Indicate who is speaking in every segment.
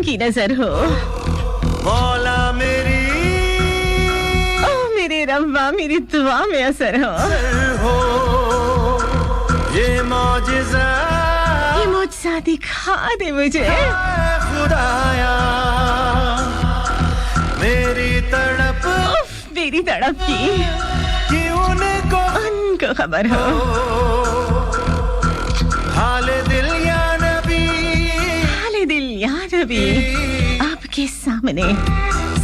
Speaker 1: की नजर हो
Speaker 2: मौला मेरी
Speaker 1: ओ मेरे रब्बा मेरी दुआ में असर हो
Speaker 2: ये मौजिज़ा
Speaker 1: दिखा दे मुझे
Speaker 2: खुदाया मेरी तड़प की
Speaker 1: उनको खबर हो
Speaker 2: हाले दिल या नबी
Speaker 1: आपके सामने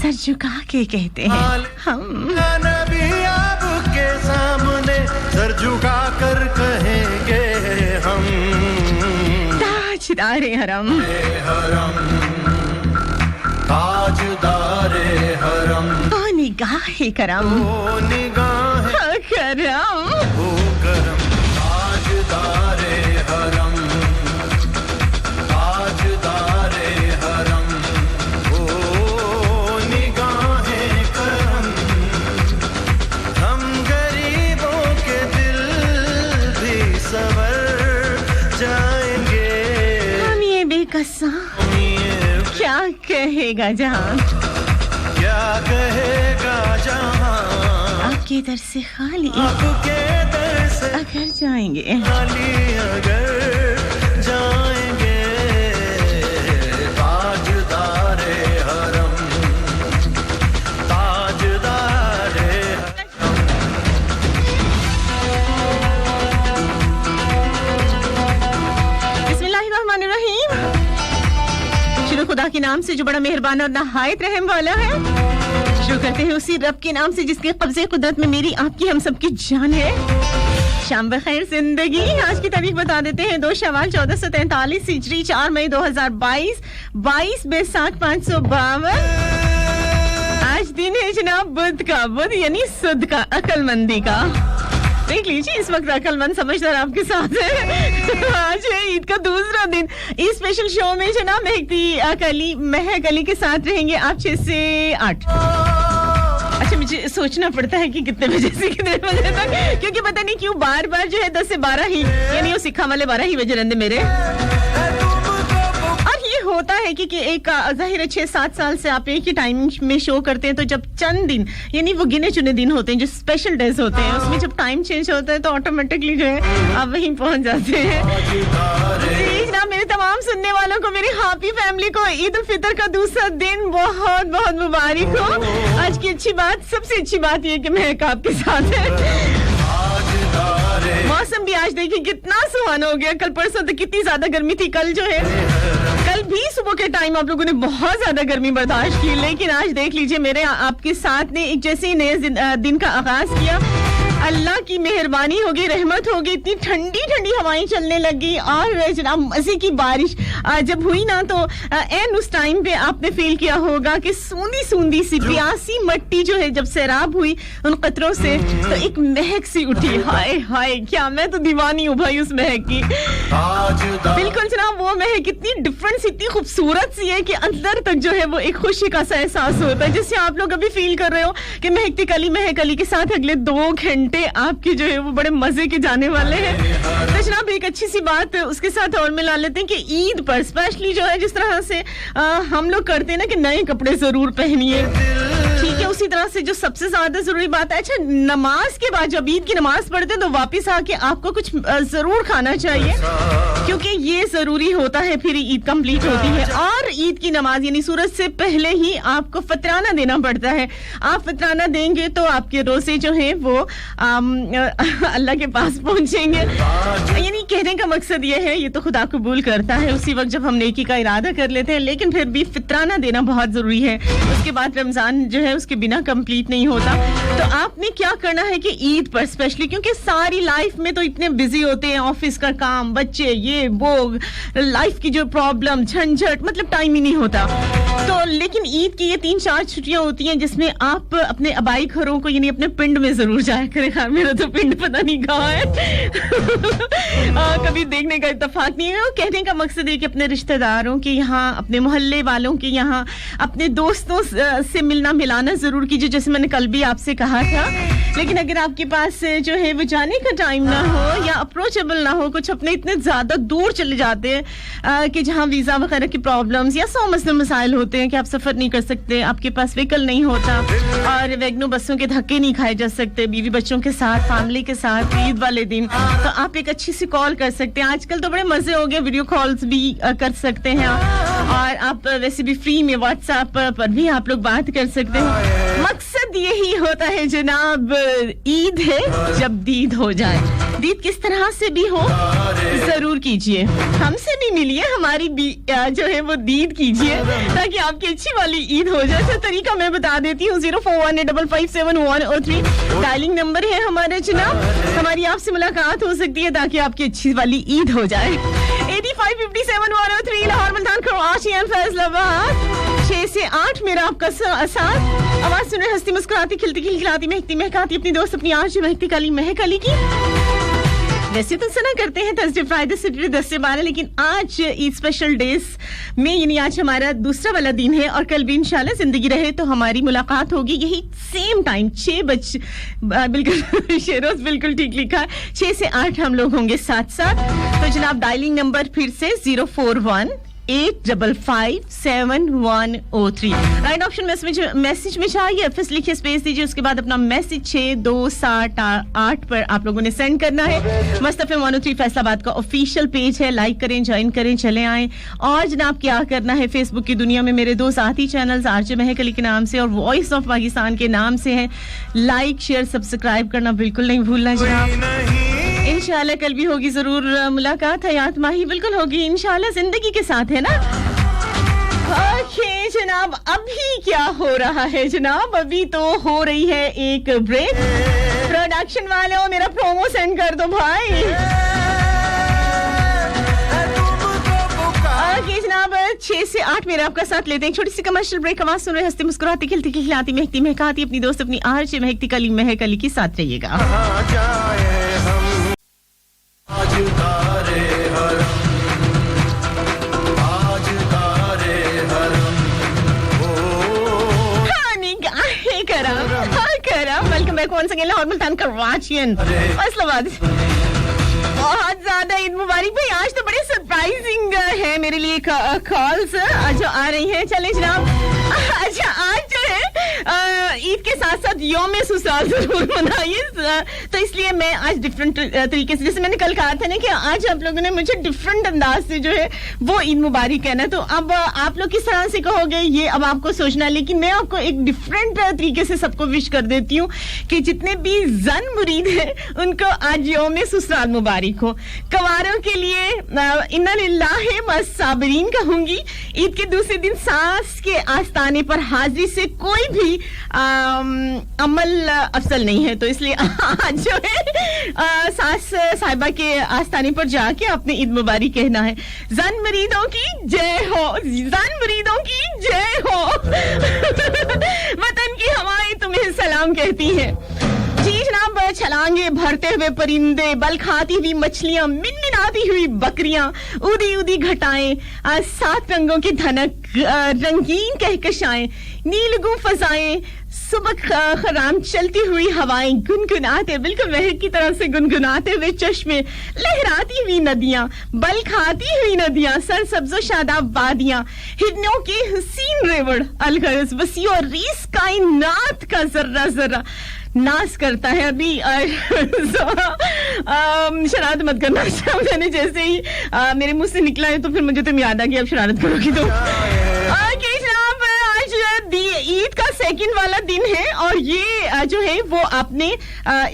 Speaker 1: सर झुका के कहते हैं हम
Speaker 2: नबी आपके सामने सर झुका कर कहेंगे हम
Speaker 1: ताजदारे हरम
Speaker 2: ताजदारे हरम
Speaker 1: ओ निगाहे करम
Speaker 2: ओ निगाहे
Speaker 1: करम
Speaker 2: ओ करम ताजदारे हरम ताजदारे हरम ओ निगाहे करम हम गरीबों के दिल भी संवर जाएंगे
Speaker 1: हम ये बेकसा क्या कहेगा जहां
Speaker 2: क्या कहेगा जहां
Speaker 1: आपके दर से खाली
Speaker 2: आपके दर से
Speaker 1: अगर जाएंगे
Speaker 2: खाली अगर जाएंगे ताजदारे हरम ताजदारे
Speaker 1: बिस्मिल्लाहिर्रहमानिर्रहीम शुरू खुदा के नाम से जो बड़ा मेहरबान और नहायत रहम वाला है शुरू करते हैं उसी रब के नाम से जिसके कब्जे कुदरत में मेरी आपकी हम सबकी जान है शाम बखैर जिंदगी आज की तारीख बता देते हैं 2 शवाल 1443 हिजरी 4 मई 2022 22 बैसाख 552 आज दिन है जनाब बुध यानी सुद का अकलमंदी का देख लीजिए इस वक्त अकलमंद समझदार आपके साथ है आज है ईद का दूसरा दिन इस स्पेशल शो में जनाब महक अली के साथ रहेंगे आप 6 से 8 अच्छा मुझे सोचना पड़ता है कि कितने बजे से कितने बजे तक क्योंकि पता नहीं क्यों बार जो है 10 से 12 ही यानी वो सिखा वाले 12 ही बजे रहते मेरे और ये होता है कि एक जाहिर है 6-7 साल से आप एक ही टाइमिंग में शो करते हैं तो जब चंद दिन यानी वो गिने चुने दिन होते हैं जो स्पेशल डेज होते हैं उसमें जब टाइम चेंज होता है तो ऑटोमेटिकली जो है आप वहीं पहुंच जाते हैं जनाब मेरे तमाम सुनने वालों को मेरी हैप्पी फैमिली को ईद उल फितर का दूसरा दिन बहुत बहुत मुबारक हो आज की अच्छी बात सबसे अच्छी बात ये कि मैं आपके साथ है मौसम भी आज देखिए कितना सुहाना हो गया कल परसों तो कितनी ज्यादा गर्मी थी कल जो है कल भी सुबह के टाइम आप लोगों ने बहुत ज्यादा गर्मी बर्दाश्त की लेकिन आज देख लीजिए मेरे आपके साथ ने एक जैसे ही नए दिन का आगाज किया अल्लाह की मेहरबानी होगी रहमत होगी इतनी ठंडी ठंडी हवाएं चलने लगी और जनाब मजे की बारिश जब हुई ना तो एन उस टाइम पे आपने फील किया होगा कि सूंदी सूंदी सी प्यासी मिट्टी जो है जब सैराब हुई उन कतरों से तो एक महक सी उठी हाय हाय क्या मैं तो दीवानी हूँ भाई उस महक की बिल्कुल जनाब वो महक इतनी डिफरेंट इतनी खूबसूरत सी है कि अंदर तक जो है वो एक खुशी का सा एहसास होता है जिससे आप लोग अभी फील कर रहे हो कि महक अली के साथ अगले 2 घंटे आपके जो है वो बड़े मजे के जाने वाले हैं तो जनाब एक अच्छी सी बात उसके साथ और मिला लेते हैं कि ईद पर स्पेशली जो है जिस तरह से हम लोग करते हैं ना कि नए कपड़े जरूर पहनिए ठीक है उसी तरह से जो सबसे ज्यादा जरूरी बात है अच्छा नमाज के बाद जब ईद की नमाज पढ़ते हैं तो वापस आके आपको कुछ जरूर खाना चाहिए क्योंकि ये जरूरी होता है फिर ईद कंप्लीट होती है और ईद की नमाज यानी सूरज से पहले ही आपको फतराना देना पड़ता है आप फतराना देंगे तो आपके रोजे जो है वो अल्लाह के पास पहुंचेंगे यानी कहने का मकसद ये है ये तो खुदा कबूल करता है उसी वक्त जब हम नेकी का इरादा कर लेते हैं लेकिन फिर भी फितराना देना बहुत जरूरी है उसके बाद रमजान जो है उसके बिना कंप्लीट नहीं होता तो आपने क्या करना है कि ईद पर स्पेशली क्योंकि सारी लाइफ में तो इतने बिजी होते हैं ऑफिस का काम बच्चे ये वो लाइफ की जो प्रॉब्लम झंझट मतलब टाइम ही नहीं होता तो लेकिन ईद की ये 3-4 छुट्टियां होती हैं जिसमें आप अपने अबाई घरों को यानी अपने पिंड में जरूर जाया करें मेरा तो पिंड पता नहीं कहाँ है कभी देखने का इत्तेफाक नहीं है और कहने का मकसद है कि अपने रिश्तेदारों के यहाँ अपने मोहल्ले वालों के यहाँ अपने दोस्तों से मिलना मिलाना जरूर जरूर कीजिए, जैसे मैंने कल भी आपसे कहा था। लेकिन अगर आपके पास जो है वो जाने का टाइम ना हो या अप्रोचेबल ना हो, कुछ अपने इतने ज्यादा दूर चले जाते हैं कि जहाँ वीजा वगैरह की प्रॉब्लम्स या 100 मसले मसाइल होते हैं कि आप सफर नहीं कर सकते, आपके पास व्हीकल नहीं होता और वैगनो बसों के धक्के नहीं खाए जा सकते बीवी बच्चों के साथ, फैमिली के साथ ईद वाले दिन, तो आप एक अच्छी सी कॉल कर सकते हैं। आजकल तो बड़े मजे हो गए, वीडियो कॉल्स भी कर सकते हैं और आप वैसे भी फ्री में व्हाट्सएप पर भी आप लोग बात कर सकते हैं। मकसद यही होता है जनाब, ईद है जब दीद हो जाए। दीद किस तरह से भी हो जरूर कीजिए, हमसे भी मिलिए, हमारी भी जो है वो दीद कीजिए ताकि आपकी अच्छी वाली ईद हो जाए। तो तरीका मैं बता देती हूँ, 0418557103 डायलिंग नंबर है हमारे जनाब, हमारी आपसे मुलाकात हो सकती है ताकि आपकी अच्छी वाली ईद हो जाए। 8557 लाहौर, मुल्तान, कराची एंड फैसलाबाद 6 से 8 मेरा आपका साथ। आवाज सुन रहे हंसती मुस्कुराती खिलती खिलखिलाती महकती महकाती अपनी दोस्त अपनी आंच महकती काली महक अली की। वैसे तो सुना करते हैं थर्सडे फ्राइडे सैटरडे 10 से 12, लेकिन आज ईद स्पेशल डेज में यानी आज हमारा दूसरा वाला दिन है और कल भी इंशाल्लाह जिंदगी रहे तो हमारी मुलाकात होगी यही सेम टाइम 6 बजे। बिल्कुल शेरोज बिल्कुल ठीक लिखा है, 6 से 8 हम लोग होंगे साथ साथ। तो जनाब डायलिंग नंबर फिर से 0418557103 राइट ऑप्शन मैसेज में चाहिए, फिर लिखिए स्पेस दीजिए, उसके बाद अपना मैसेज 6278 पर आप लोगों ने सेंड करना है। मस्त एफएम 103 फैसलाबाद का ऑफिशियल पेज है, लाइक करें, ज्वाइन करें, चले आएं। और जनाब क्या करना है, फेसबुक की दुनिया में मेरे 2 साथी चैनल्स आरजे महक अली के नाम से और वॉइस ऑफ पाकिस्तान के नाम से है, लाइक शेयर सब्सक्राइब करना बिल्कुल नहीं भूलना जनाब। इंशाल्लाह कल भी होगी जरूर मुलाकात, हयात माही बिल्कुल होगी इंशाल्लाह, जिंदगी के साथ है ना। ओके जनाब, अभी क्या हो रहा है जनाब, अभी तो हो रही है एक ब्रेक। प्रोडक्शन वाले हो मेरा प्रोमो सेंड कर दो भाई। ओके जनाब, 6 से 8 मेरा आपका साथ लेते हैं, छोटी सी कमर्शियल ब्रेक। आवाज सुन रहे हंसती मुस्कुराती खिलती खिलखिलाती महकती महकाती अपनी दोस्त अपनी आरजे महकती काली महक अली के साथ रहिएगा।
Speaker 2: आज तारे हरम, आज तारे हरम, ओ
Speaker 1: हानी गाहे करम welcome back once again Lahore, Multan, Karachi and Faisalabad. बहुत ज्यादा ईद मुबारक भाई, आज तो बड़े सरप्राइजिंग है मेरे लिए कॉल्स जो आ रही हैं। चले जनाब, अच्छा आज जो है ईद के साथ साथ यौम ससुराल जरूर मनाइए, तो इसलिए मैं आज डिफरेंट तरीके से, जैसे मैंने कल कहा था ना कि आज आप लोगों ने मुझे डिफरेंट अंदाज से जो है वो ईद मुबारक कहना, तो अब आप लोग किस तरह से कहोगे ये अब आपको सोचना, लेकिन मैं आपको एक डिफरेंट तरीके से सबको विश कर देती हूँ कि जितने भी जन मुरीद हैं उनको आज यौम ससुराल मुबारक हो। कवारों के लिए इन्ना लिल्लाहि वस्साबिरीन कहूंगी। ईद के दूसरे दिन सास के आस्ताने पर हाजिरी से कोई भी अमल अफसल नहीं है, तो इसलिए आज जो है सास साहिबा के आस्ताने पर जाके अपने ईद मुबारक कहना है। जन मुरीदों की जय हो, जन मुरीदों की जय हो। वतन की हवाएं तुम्हें सलाम कहती हैं। जी जनाब, छलांगे भरते हुए परिंदे, बल खाती हुई मछलियां, मिनमिनाती हुई बकरियां, उदी उदी घटाएं, 7 रंगों की धनक, रंगीन कहकशाएं, नीलगुं फजाएं, सुबह खराम चलती हुई हवाएं, गुनगुनाते बिल्कुल महक की तरह से गुनगुनाते हुए चश्मे, लहराती हुई नदियां, बल खाती हुई नदियां, सरसब्ज़ो शादाब वादियां, हिरनों के हसीन रेवड़, अलगर्ज वसी और रीस कायनात का जर्रा जर्रा नाश करता है। अभी शरारत मत करना, मैंने जैसे ही मेरे मुंह से निकला है तो फिर मुझे तुम याद आ गया अब शरारत करोगी तो। आज ईद का सेकंड वाला दिन है और ये जो है वो आपने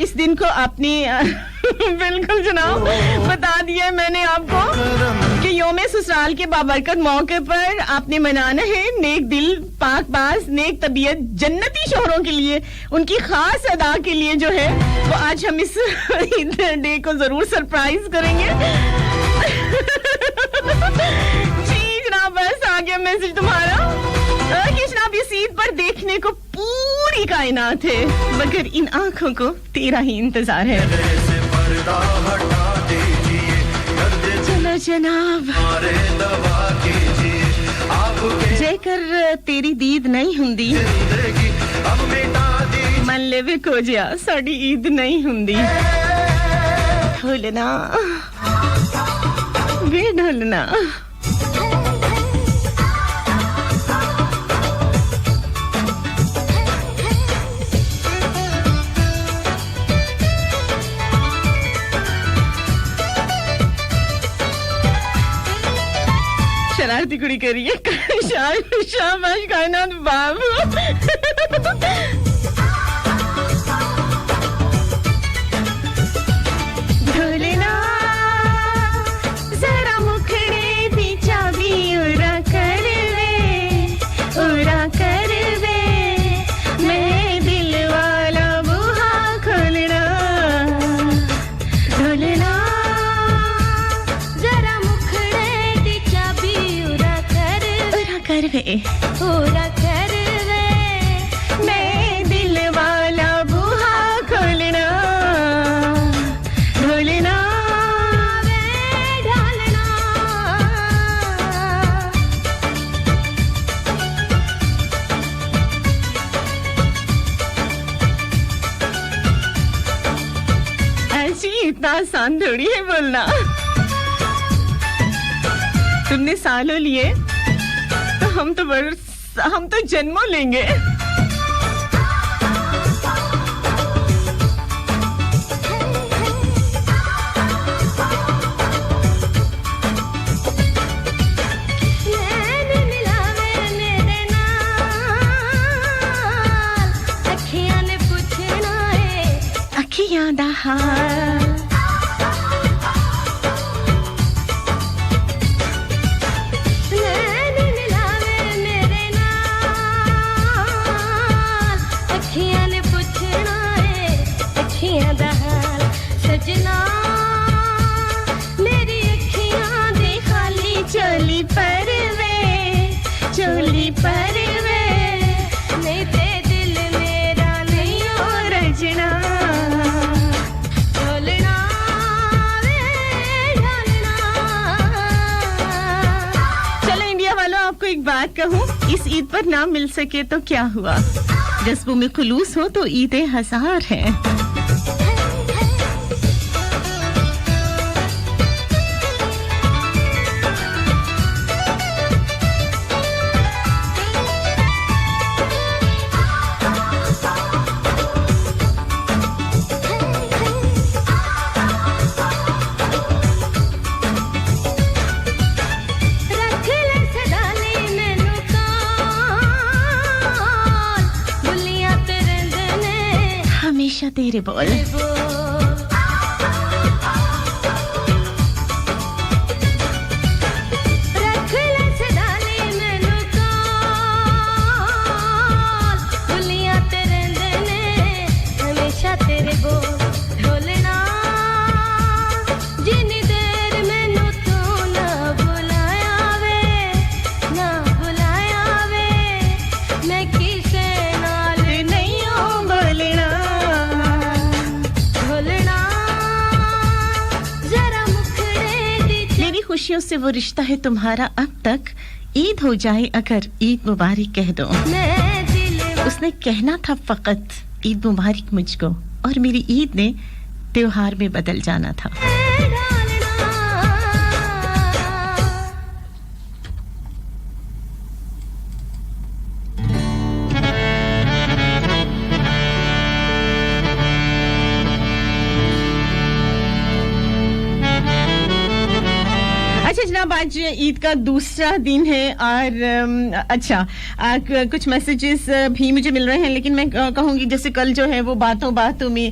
Speaker 1: इस दिन को आपने बिल्कुल जनाब बता दिया है मैंने आपको कि यौम ससुराल के बाबरकत मौके पर आपने मनाना है। नेक दिल, पाकबाज, नेक तबीयत, जन्नती शोहरों के लिए, उनकी खास अदा के लिए जो है वो आज हम इस ईद डे को जरूर सरप्राइज करेंगे। जी जनाब, बस आ गया मैसेज तुम्हारा कि जनाब इस ईद पर देखने को पूरी कायनात है, मगर इन आंखों को तेरा ही इंतजार है। चलो जनाब, जेकर तेरी दीद नहीं हुंदी मन लेवे कोजिया साडी ईद नहीं हुंदी ढोलना वे ढोलना शरारती कुड़ी करिए शाबाश कायनात बाबू ढोलना जरा मुखड़े दी चाबी उरा कर वे मैं दिल वाला बुहा खोलना ढोलना जरा मुखड़े दी चाबी उरा कर वे मैं दिल वाला बुहा खोलना ढोलना वे ढालना ऐसी इतना आसान थोड़ी है बोलना तुमने सालों लिए तो हम तो जन्मों लेंगे नैन मिलावे मेरे नाल अखियां ने पूछना है अखियां दा हाल सजना मेरी अखियां दे खाली चोली पर वे नहीं ते दिल मेरा नहीं हो रजना ढोलना वे ढोलना चलो इंडिया वालों आपको एक बात कहूं इस ईद पर ना मिल सके तो क्या हुआ जज्बों में खुलूस हो तो ईदें हजार हैं तेरे बोल रख ले सदाने मैनू काल दुनिया तेरे देने हमेशा तेरे बोल ढोलना जिनी देर मैनू तू ना बुलाया वे मैं किसे नाल नहीं हो बोलना खुशियों से वो रिश्ता है तुम्हारा अब तक ईद हो जाए अगर ईद मुबारक कह दो उसने कहना था फकत ईद मुबारक मुझको और मेरी ईद ने त्योहार में बदल जाना था जनाब आज ईद का दूसरा दिन है और अच्छा कुछ मैसेजेस भी मुझे मिल रहे हैं लेकिन मैं कहूंगी जैसे कल जो है वो बातों में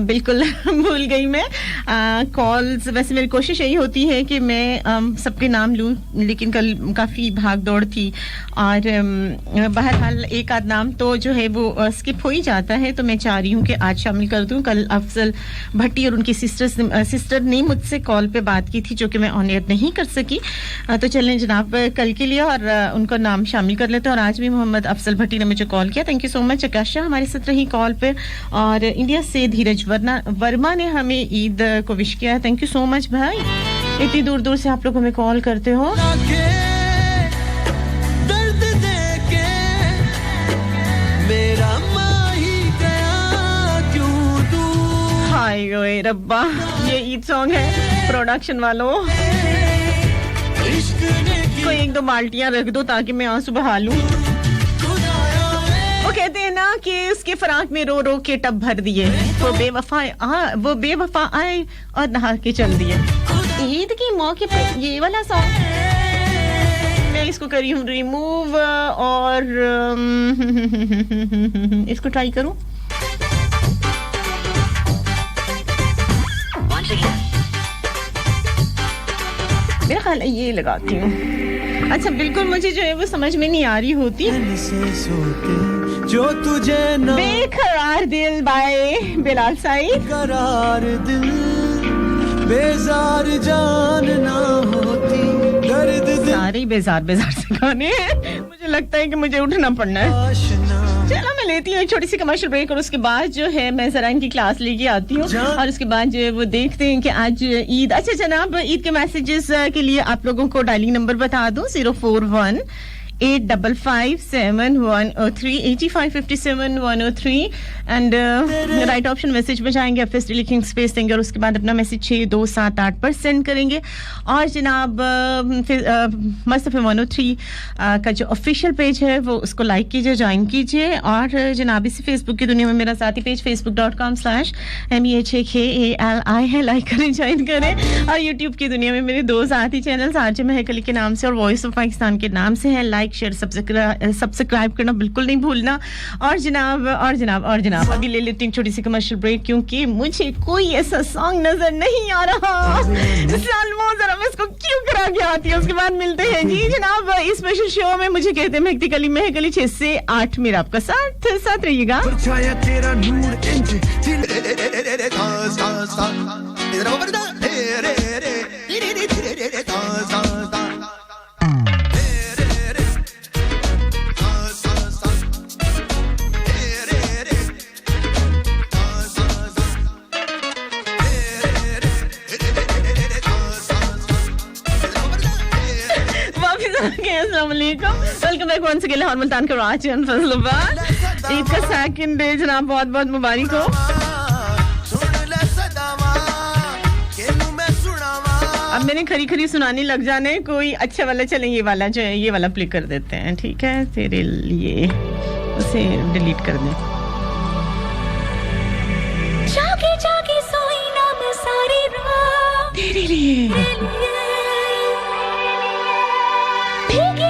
Speaker 1: बिल्कुल भूल गई मैं कॉल्स वैसे मेरी कोशिश यही होती है कि मैं सबके नाम लूं लेकिन कल काफी भाग दौड़ थी और बहरहाल एक आध नाम तो जो है वो स्किप हो ही जाता है तो मैं चाह रही हूं कि आज शामिल कर दूं कल अफजल भट्टी और उनकी सिस्टर ने मुझसे कॉल पे बात की थी जो कि मैं ऑन एयर नहीं कर सकी तो चलें जनाब कल के लिए और उनका नाम शामिल कर लेते हैं और आज भी मोहम्मद अफजल भट्टी ने मुझे कॉल किया थैंक यू सो मच आकाशा हमारे साथ रही कॉल पे और इंडिया से धीरज वर्मा ने हमें ईद को विश किया थैंक यू सो मच भाई इतनी दूर से आप लोग हमें कॉल करते हो हाय रब्बा ये ईद सॉन्ग है प्रोडक्शन वालों कोई एक दो बाल्टियां रख दो ताकि मैं आंसू बहा लूं वो कहते हैं ना कि उसके फराक में रो रो के टब भर दिए वो बेवफा आए और नहा के चल दिए ईद के मौके पे ये वाला सॉन्ग मैं इसको करी हूं रिमूव और इसको ट्राई करूं मेरा ख्याल है ये लगाती हूँ अच्छा बिल्कुल मुझे जो है वो समझ में नहीं आ रही होती
Speaker 2: जो तुझे ना
Speaker 1: बेकरार दिल बाय बिलाल साइद
Speaker 2: करार दिल बेजार जान ना होती दर्द दिल
Speaker 1: सारे बेजार बेजार से गाने हैं मुझे लगता है कि मुझे उठना पड़ना है चलो मैं लेती हूँ एक छोटी सी कमर्शियल ब्रेक और उसके बाद जो है मैं जरा इनकी क्लास लेके आती हूँ और उसके बाद जो है वो देखते हैं कि आज ईद अच्छा जनाब ईद के मैसेजेस के लिए आप लोगों को डायलिंग नंबर बता दूं 041 8557 103 एंड राइट ऑप्शन मैसेज में जाएंगे फिर लिखिंग स्पेस देंगे और उसके बाद अपना मैसेज 6278 पर सेंड करेंगे और जनाब मस्तफे 103 का जो ऑफिशियल पेज है वो उसको लाइक कीजिए ज्वाइन कीजिए और जनाब इसी फेसबुक की दुनिया में मेरा साथी पेज facebook.com/mehkali है लाइक करें ज्वाइन करें और यूट्यूब की दुनिया में मेरे दो साथी चैनल्स आरजे महक अली के नाम से और वॉइस ऑफ पाकिस्तान के नाम से है लाइक शेयर सब्सक्राइब करना बिल्कुल नहीं भूलना और जनाब अभी ले लेती हूँ छोटी सी कमर्शियल ब्रेक क्योंकि मुझे कोई ऐसा सॉन्ग नजर नहीं आ रहा जरा मैं इसको क्यों करा के आती हूँ उसके बाद मिलते हैं जी जनाब इस स्पेशल शो में मुझे कहते हैं महक अली 6 से 8 मेरा आपका साथ रहिएगा
Speaker 2: तेरा नूर
Speaker 1: welcome back once again Lahore Multan Karachi and Faisalabad Eid का सेकंड डे जनाब बहुत-बहुत मुबारक हो अब मैंने खरी सुनानी लग जाने कोई अच्छा वाला चले ये वाला जो है ये वाला प्ले कर देते हैं ठीक है तेरे लिए उसे डिलीट कर दें
Speaker 3: जागे जागे सोई ना मैं सारी रात
Speaker 1: तेरे लिए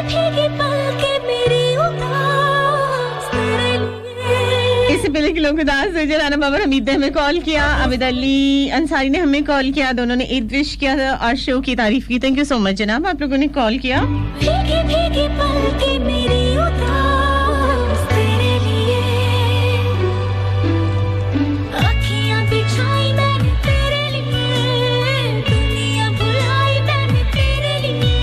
Speaker 3: भीगे पल के मेरी उदास तेरे लिए
Speaker 1: इससे पहले कि लोग उदास हो जाए राना बाबर हमीद ने हमें कॉल किया आबिद अली अंसारी ने हमें कॉल किया दोनों ने ईद विश किया और शो की तारीफ की थैंक यू सो मच जनाब आप लोगों ने कॉल किया
Speaker 3: भीगे पल के मेरी उदास तेरे लिए अखियां बिछाई मैंने तेरे लिए दुनिया भुलाई मैंने तेरे लिए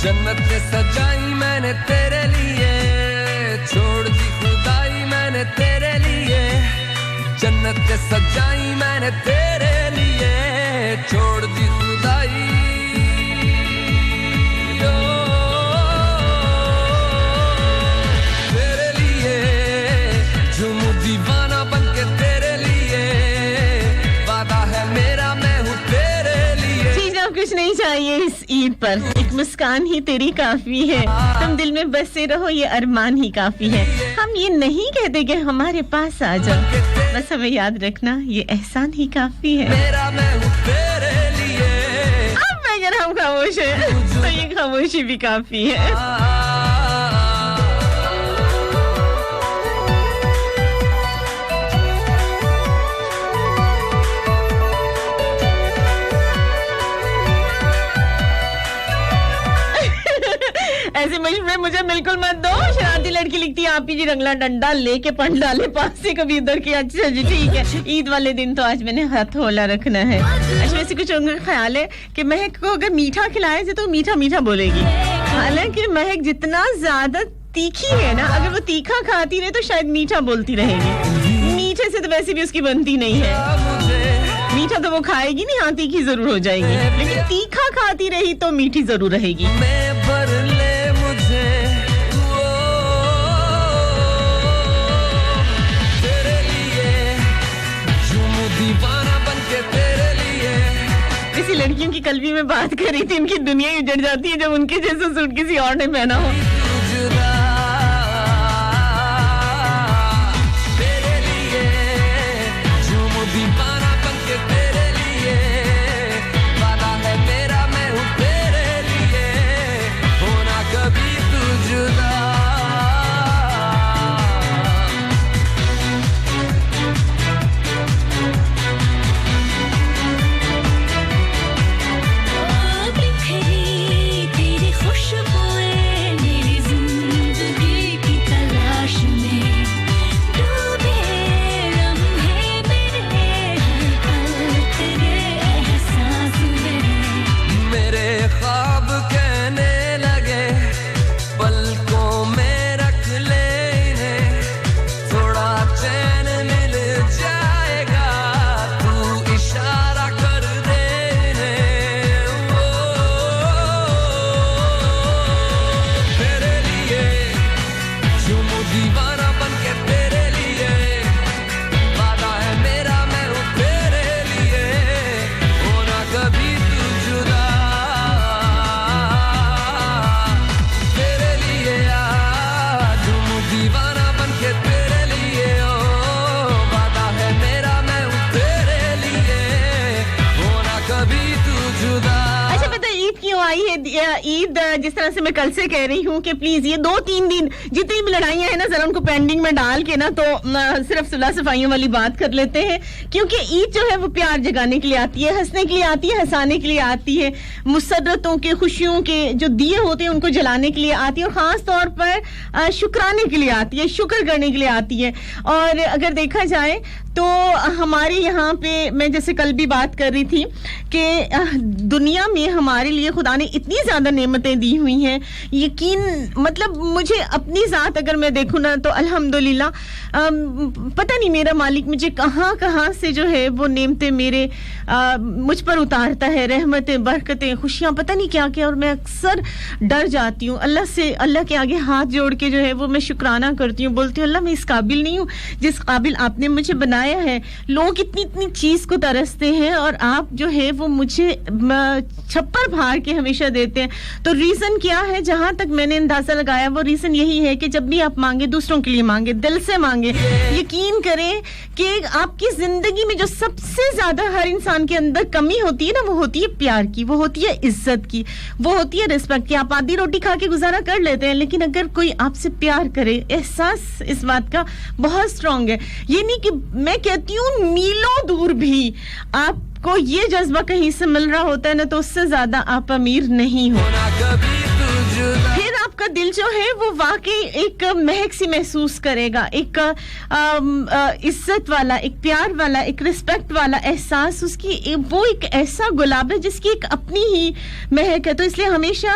Speaker 4: जन्नत सजाई मैंने तेरे लिए छोड़ दी खुदाई मैंने तेरे लिए जन्नत सजाई मैंने तेरे लिए छोड़ दी खुदाई तेरे लिए झूमू दीवाना बनके तेरे लिए वादा है मेरा मैं हूँ तेरे लिए
Speaker 1: चीज़ अब कुछ नहीं चाहिए इस ईद पर एक मुस्कान ही तेरी काफी है तुम दिल में बसे रहो ये अरमान ही काफी है हम ये नहीं कहते कि हमारे पास आ जाओ बस हमें याद रखना ये एहसान ही काफी है
Speaker 4: मेरा मैं हूँ तेरे लिए
Speaker 1: अब अगर हम खामोश हैं तो ये खामोशी भी काफी है ऐसे मशवरे मुझे बिल्कुल मत दो शरारती लड़की लिखती है आप ही जी रंगला डंडा लेके पंड डाले पास से कभी इधर की अच्छा जी ठीक है ईद वाले दिन तो आज मैंने हाथ होला रखना है अच्छा वैसे कुछ ख्याल है कि महक को अगर मीठा खिलाए तो मीठा मीठा बोलेगी हालांकि महक जितना ज्यादा तीखी है ना अगर वो तीखा खाती रहे तो शायद मीठा बोलती रहेगी मीठे से तो वैसे भी उसकी बनती नहीं है मीठा तो वो खाएगी नहीं हाँ तीखी जरूर हो जाएगी लेकिन तीखा खाती रही तो मीठी जरूर रहेगी
Speaker 4: मैं भर ले मुझे
Speaker 1: जैसी लड़कियों की कल भी मैं बात कर रही थी, इनकी दुनिया ही उजड़ जाती है जब उनके जैसा सूट किसी और ने पहना हो। ईद जिस तरह से मैं कल से कह रही हूँ कि प्लीज ये 2-3 दिन जितनी भी लड़ाइयाँ हैं ना जरा उनको पेंडिंग में डाल के ना तो सिर्फ सुलह सफाइयों वाली बात कर लेते हैं, क्योंकि ईद जो है वो प्यार जगाने के लिए आती है, हंसने के लिए आती है, हंसाने के लिए आती है, मुसर्रतों के खुशियों के जो दिए होते हैं उनको जलाने के लिए आती है, और खास तौर पर शुक्राने के लिए आती है, शुक्र करने के लिए आती है। और अगर देखा जाए तो हमारे यहाँ पे मैं जैसे कल भी बात कर रही थी कि दुनिया में हमारे लिए खुदा ने इतनी ज्यादा नेमतें दी हुई हैं, यकीन मतलब मुझे अपनी जात अगर मैं देखूं ना तो अल्हम्दुलिल्लाह पता नहीं मेरा मालिक मुझे कहां से जो है वो नेमतें मेरे मुझ पर उतारता है, रहमतें, बरकतें, खुशियां, पता नहीं क्या क्या। और मैं अक्सर डर जाती हूँ अल्लाह से, अल्लाह के आगे हाथ जोड़ के जो है वो मैं शुक्राना करती हूँ, बोलती हूँ अल्लाह मैं इस काबिल नहीं हूँ जिस काबिल आपने मुझे बनाया है। लोग इतनी चीज को तरसते हैं और आप जो है वो मुझे छप्पर फाड़ के हमेशा देते हैं। तो रीजन क्या है, जहां तक मैंने अंदाजा लगाया वो रीजन यही है कि जब भी आप मांगे दूसरों के लिए मांगे, दिल से मांगे। यकीन करें कि आपकी जिंदगी में जो सबसे ज्यादा हर इंसान के अंदर कमी होती है ना वो होती है प्यार की, वो होती है इज्जत की, वो होती है रिस्पेक्ट की। आप आधी रोटी खा के गुजारा कर लेते हैं, लेकिन अगर कोई आपसे प्यार करे, एहसास इस बात का बहुत स्ट्रांग है। ये नहीं कि मैं कहती हूँ मीलों दूर भी आपको ये जज्बा कहीं से मिल रहा होता है ना तो उससे ज्यादा आप अमीर नहीं हो। फिर आपका दिल जो है वो वाकई एक महक सी महसूस करेगा, एक इज्जत वाला, एक प्यार वाला, एक रिस्पेक्ट वाला एहसास। उसकी वो एक ऐसा गुलाब है जिसकी एक अपनी ही महक है। तो इसलिए हमेशा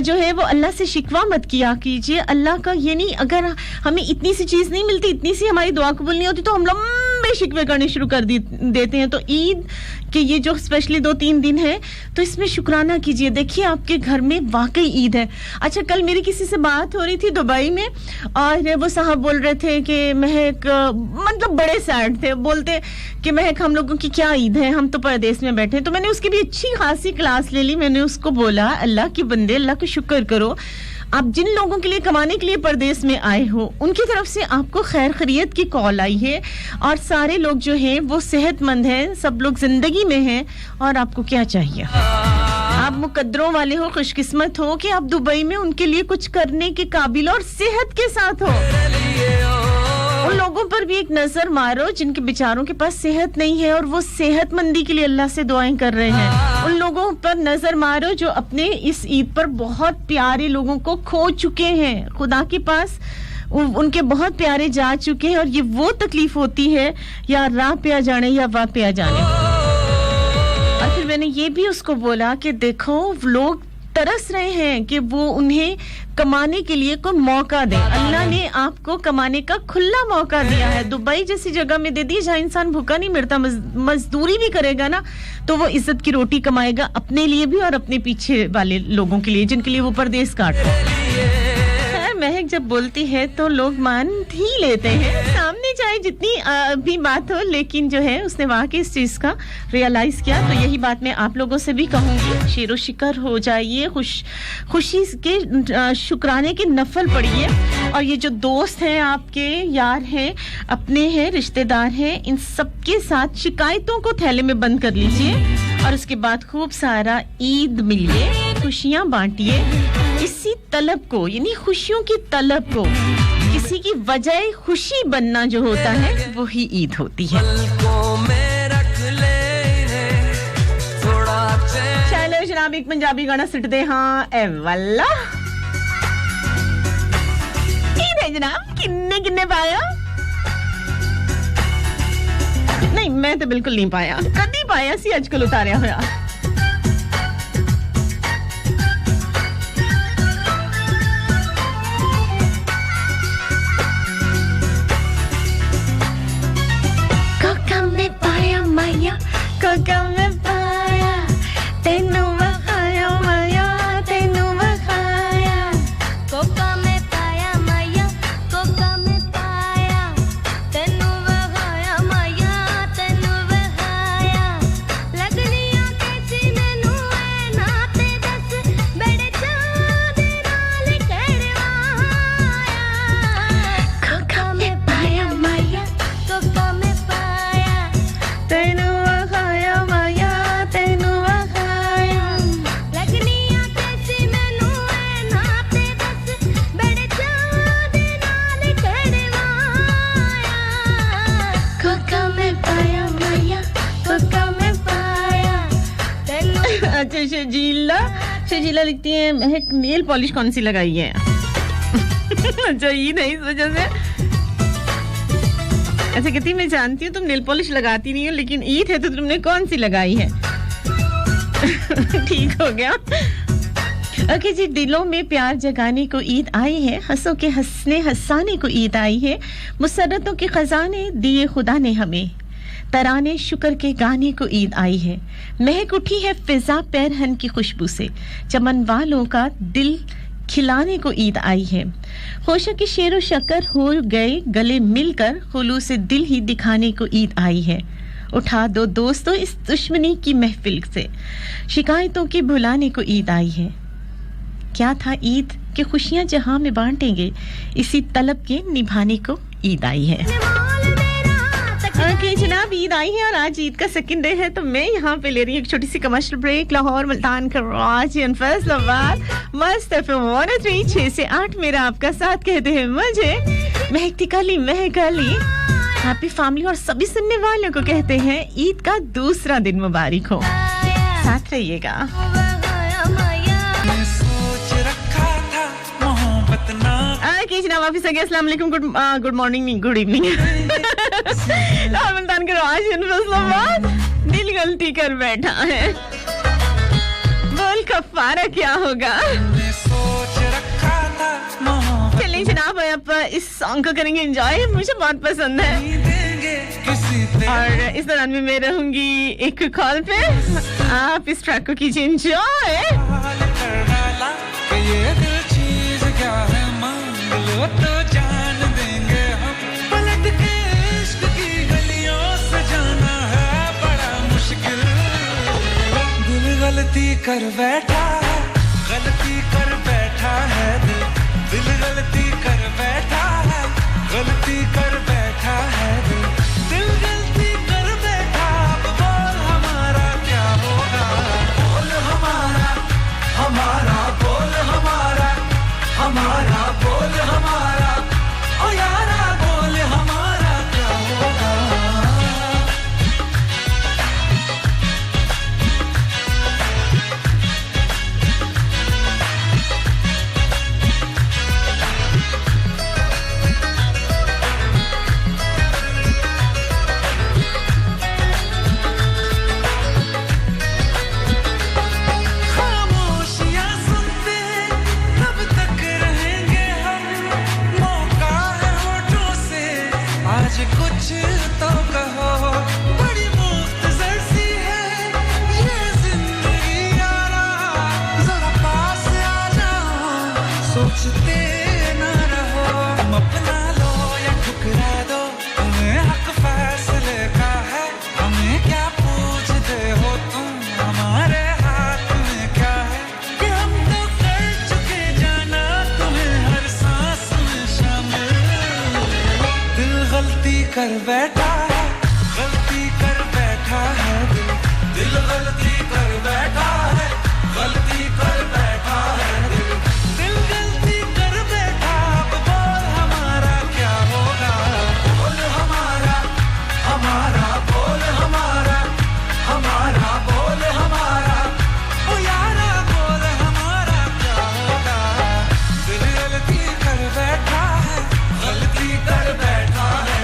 Speaker 1: जो है वो अल्लाह से शिकवा मत किया कीजिए। अल्लाह का ये नहीं, अगर हमें इतनी सी चीज नहीं मिलती, इतनी सी हमारी दुआ कबूल नहीं होती तो हम लंबे शिकवे करने शुरू कर देते हैं। तो ईद के ये जो स्पेशली 2-3 दिन है तो इसमें शुक्राना कीजिए। देखिए आपके घर में वाकई ईद है। अच्छा, कल मेरी किसी से बात हो रही थी दुबई में और वो साहब बोल रहे थे कि महक मतलब बड़े सैड थे, बोलते कि महक हम लोगों की क्या ईद है, हम तो परदेश में बैठे। तो मैंने उसकी भी अच्छी खासी क्लास ले ली। मैंने उसको बोला अल्लाह के बंदे, अल्लाह का शुक्र करो, आप जिन लोगों के लिए कमाने के लिए परदेश में आए हो उनकी तरफ से आपको खैर खैरियत की कॉल आई है और सारे लोग जो हैं वो सेहतमंद हैं, सब लोग जिंदगी में हैं। और आपको क्या चाहिए? आप मुकद्दरों वाले हो, खुशकिस्मत हो कि आप दुबई में उनके लिए कुछ करने के काबिल और सेहत के साथ हो। उन लोगों पर भी एक नजर मारो जिनके बेचारों के पास सेहत नहीं है और वो सेहतमंदी के लिए अल्लाह से दुआएं कर रहे हैं। उन लोगों पर नजर मारो जो अपने इस ईद पर बहुत प्यारे लोगों को खो चुके हैं, खुदा के पास उनके बहुत प्यारे जा चुके हैं। और ये वो तकलीफ होती है या राह पे आ जाने या वाह पे आ जाने। और फिर मैंने ये भी उसको बोला कि देखो लोग तरस रहे हैं कि वो उन्हें कमाने के लिए कोई मौका दे। अल्लाह ने आपको कमाने का खुला मौका दिया है, दुबई जैसी जगह में दे दी जहां इंसान भूखा नहीं मरता, मजदूरी भी करेगा ना तो वो इज्जत की रोटी कमाएगा अपने लिए भी और अपने पीछे वाले लोगों के लिए जिनके लिए वो परदेश काट रहा है। महक जब बोलती है तो लोग मान ही लेते हैं सामने चाहे जितनी भी बात हो, लेकिन जो है उसने वाकई इस चीज का रियलाइज किया। तो यही बात मैं आप लोगों से भी कहूंगी, शेरो शिकर हो जाइए, खुशी के शुक्राने के नफल पढ़िए। और ये जो दोस्त हैं आपके, यार हैं, अपने हैं, रिश्तेदार हैं, इन सबके साथ शिकायतों को थैले में बंद कर लीजिए और उसके बाद खूब सारा ईद मिलिए, खुशियां बांटिए। इसी तलब को, यानी खुशियों की तलब को, किसी की वजह खुशी बनना जो होता है वो ही ईद होती है। चलो जनाब एक पंजाबी गाना सुनते हैं। हाँ ए वल्ला ईद है जनाब, किन्ने किन्ने पाया? नहीं मैं तो बिल्कुल नहीं पाया, कदी पाया सी आजकल उतारिया होया। Come and fire, tenu vahaya maya, tenu vahaya.
Speaker 3: Coca me paya maya, coca me paya, tenu vahaya maya, tenu vahaya. Lagniya kaisi menu hai naate das, bade chaad naal kadwaya. Coca me paya maya, coca me paya,
Speaker 1: Tenu अच्छा शजीला लिखती है महक nail polish कौन सी लगाई है? अच्छा ये नहीं, इस वजह से ऐसे कहती मैं जानती हूँ तुम नेल पॉलिश लगाती नहीं हो, लेकिन ईद है तो तुमने कौन सी लगाई है? ठीक हो गया। ओके जी, दिलों में प्यार जगाने को ईद आई है, हंसों के हंसने हंसाने को ईद आई है, मुसर्रतों के खजाने दिए खुदा ने हमें, तराने शुक्र के गाने को ईद आई है, महक उठी है फिजा पैरहन की खुशबू से, चमन वालों का दिल खिलाने को ईद आई है, खोशा के शेरो शक्कर हो गए गले मिलकर, खुलूस से दिल ही दिखाने को ईद आई है, उठा दो दोस्तों इस दुश्मनी की महफिल से, शिकायतों के भुलाने को ईद आई है। क्या था ईद कि खुशियां जहां में बांटेंगे, इसी तलब के निभाने को ईद आई है। ओके जनाब, ईद आई है और आज ईद का सेकंड डे है, तो मैं यहाँ पे ले रही हूँ एक छोटी सी कमर्शियल ब्रेक। लाहौर, मुल्तान, कराची और फैसलाबाद मस्त एफएम 103 6 से 8 मेरा आपका साथ कहते हैं मुझे महकती कली महकली। हैप्पी फैमिली और सभी सुनने वालों को कहते हैं ईद का दूसरा दिन मुबारक हो, साथ रहिएगा। जनाब वापस आ गया। अस्सलाम वालेकुम, गुड मॉर्निंग नहीं गुड इवनिंग। मुल्तान के राज फैसलाबाद दिल गलती कर बैठा है, बोल कफारा क्या होगा? चलिए जनाब आप इस सॉन्ग को करेंगे एंजॉय, मुझे बहुत पसंद है और इस दौरान में मैं रहूंगी एक कॉल पे, आप इस ट्रैक को कीजिए एंजॉय।
Speaker 2: तो जान देंगे हम, पलट के इश्क की गलियों से जाना है बड़ा मुश्किल, दिल गलती कर बैठा है, गलती कर बैठा है, दिल गलती कर बैठा है, गलती कर बैठा है, दिल गलती कर बैठा। अब बोल हमारा क्या होगा, बोल हमारा हमारा बोल हमारा हमारा बोल हमारा, ओ यारा बोल हमारा क्या होगा। कुछ तो कहो, बड़ी मुख्तसर सी है ये जिंदगी यारा, जरा पास आ जाओ, सोचते ना अपना लो या ठुकरा दो तुम्हें हक फैसले का है हमें क्या पूछते हो तुम हमारे हाथ में क्या है कि हम तो कर चुके जाना तुम्हें हर सांस में शामिल दिल गलती कर बैठा है गलती कर बैठा है दिल गलती कर बैठा है गलती कर बैठा है दिल गलती कर बैठा अब बोल हमारा क्या होगा बोल हमारा बोल हमारा बोल हमारा ओ यारा बोल हमारा क्या होगा दिल गलती कर बैठा है गलती कर बैठा है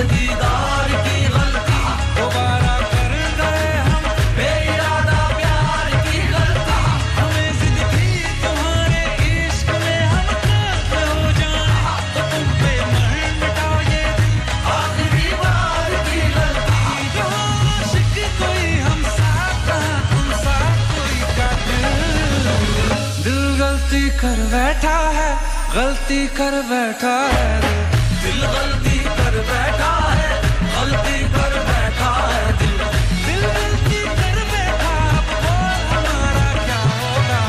Speaker 2: दीदार की गलती दोबारा कर गए हम बेइरादा प्यार की गलती हमें जिद थी तुम्हारे इश्क में हम काफिर हो जाएं तो तुम पे मर मिटाओ ये दिल आखिरी बार की गलती जो आशिक कोई हम साथ तुम साथ कोई कातिल दिल गलती कर बैठा है गलती कर बैठा है दिल गलती कर बैठा है गलती कर बैठा है दिल गलती कर बैठा अब बोल हमारा क्या होगा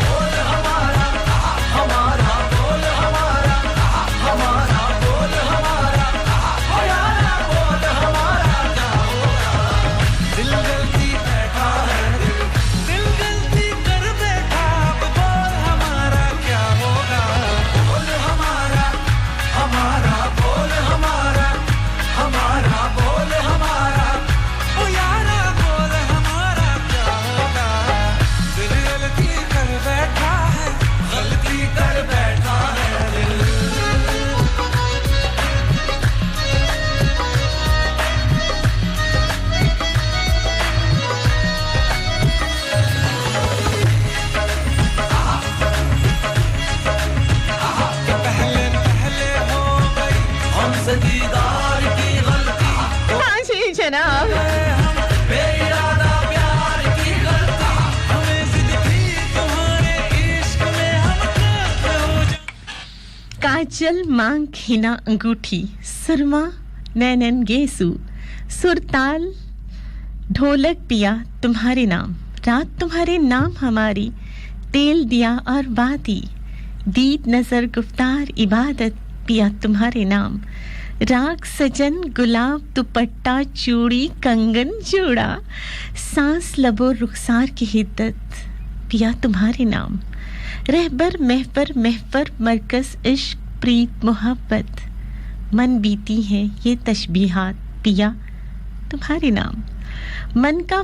Speaker 2: बोल हमारा बोल हमारा बोल हमारा ओ यारा बोल हमारा क्या होगा दिल गलती बैठा है दिल गलती कर बैठा अब बोल हमारा क्या होगा बोल हमारा बोल हमारा बोल हमारा ओ यारा बोल हमारा क्या होगा दिल गलती कर बैठा है गलती कर बैठा है पहले हो गई हमसे दीदार की गलती
Speaker 1: हाँ जी जनाब
Speaker 2: बेइरादा प्यार की गलती हमें जिद थी तुम्हारे इश्क में हम काफिर हो जाएं
Speaker 1: काजल मांग हिना अंगूठी सुरमा नैनन गेसू सुरताल ढोलक पिया तुम्हारे नाम रात तुम्हारे नाम हमारी तेल दिया और बाती दीद नजर गुफ्तार इबादत पिया तुम्हारे नाम राग सजन गुलाब दुपट्टा चूड़ी कंगन जोड़ा सांस लबो रुखसार की हिद्दत पिया तुम्हारे नाम रहबर महफर मरकज इश्क प्रीत मोहब्बत मन बीती हैं ये तशबीहात पिया तुम्हारे नाम मन का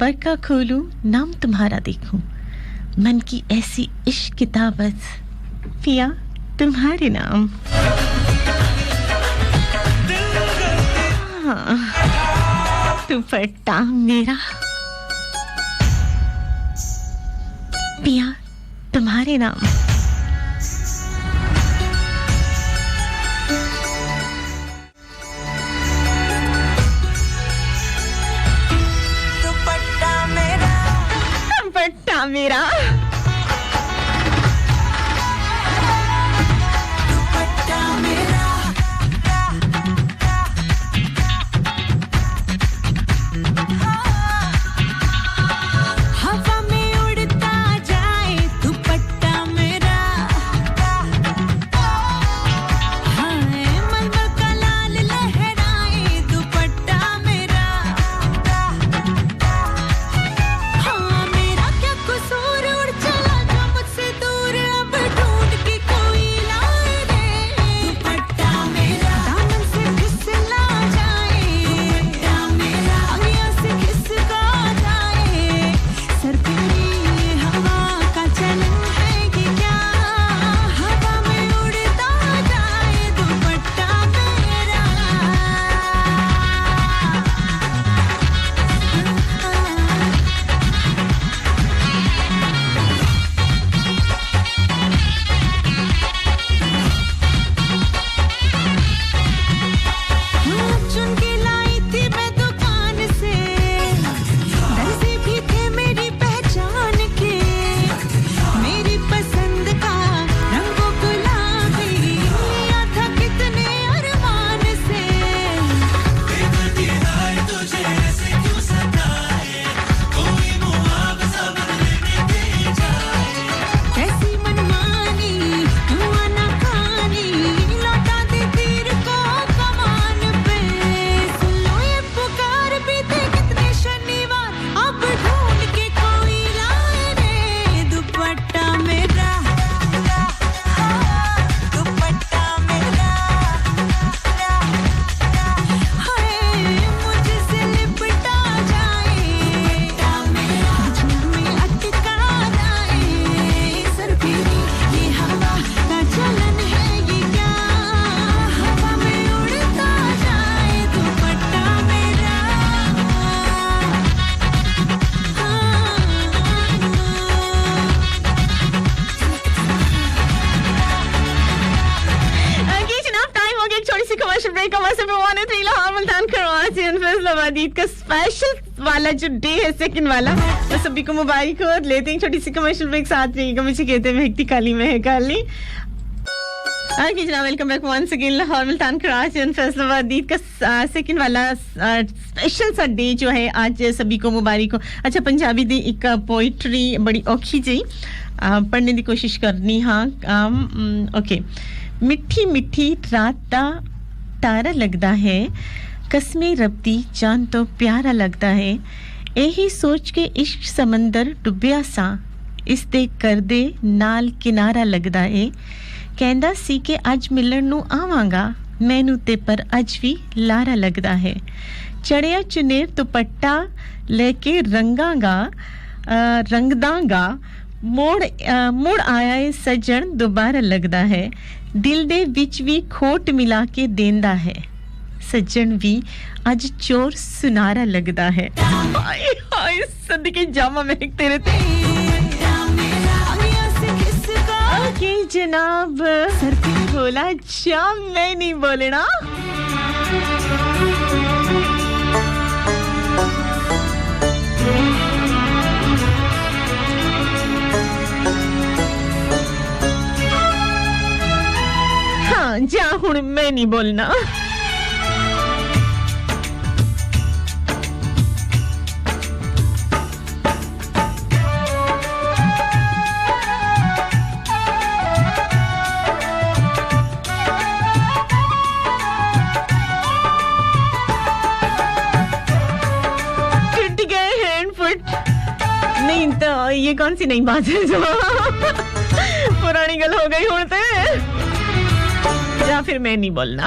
Speaker 1: बरका खोलूं नाम तुम्हारा देखूं मन की ऐसी इश्क किताबत पिया तुम्हारे नाम हाँ, दुपट्टा मेरा पिया तुम्हारे नाम दुपट्टा मेरा बाद ईद का स्पेशल वाला जो डे है, सेकंड वाला, तो सभी को मुबारक हो। और लेते हैं छोटी सी कमर्शियल ब्रेक, साथ रहिएगा। मुझे कहते हैं महकती काली महकाली। ओके जनाब, welcome back once again. Lahore, Multan, Karachi और फैसलाबाद ईद का सेकंड वाला स्पेशल सा डे जो है आज सभी को मुबारक हो। अच्छा, पंजाबी दी एक पोइट्री बड़ी औखी जी पढ़ने की कोशिश करनी। हाँ ओके। मिठी मिठी रात दा तारा लगदा है, कसमे रब दी जान तो प्यारा लगदा है, यही सोच के इश्क समंदर डुबिया सा, इस दे कर दे नाल किनारा लगदा है, कहंदा सी के अज मिलण नू आवांगा, मैनू ते पर अज भी लारा लगदा है, चढ़िया चुनेर दुपट्टा लेके रंगांगा रंगदांगा, मोड़ आया है सजन दोबारा लगदा है, दिल दे विच भी खोट मिला के देंदा है, सज्जन भी अज चोर सुनारा लगदा है। हाय हाय सदके जामा महक तेरे ते। ओके जनाब, सर पे बोला जा, मैं नहीं बोलना। हाँ जा, हुण मैं नहीं बोलना। नहीं तो ये कौन सी नई बात है जो पुरानी गल हो गई होते, या फिर मैं नहीं बोलना।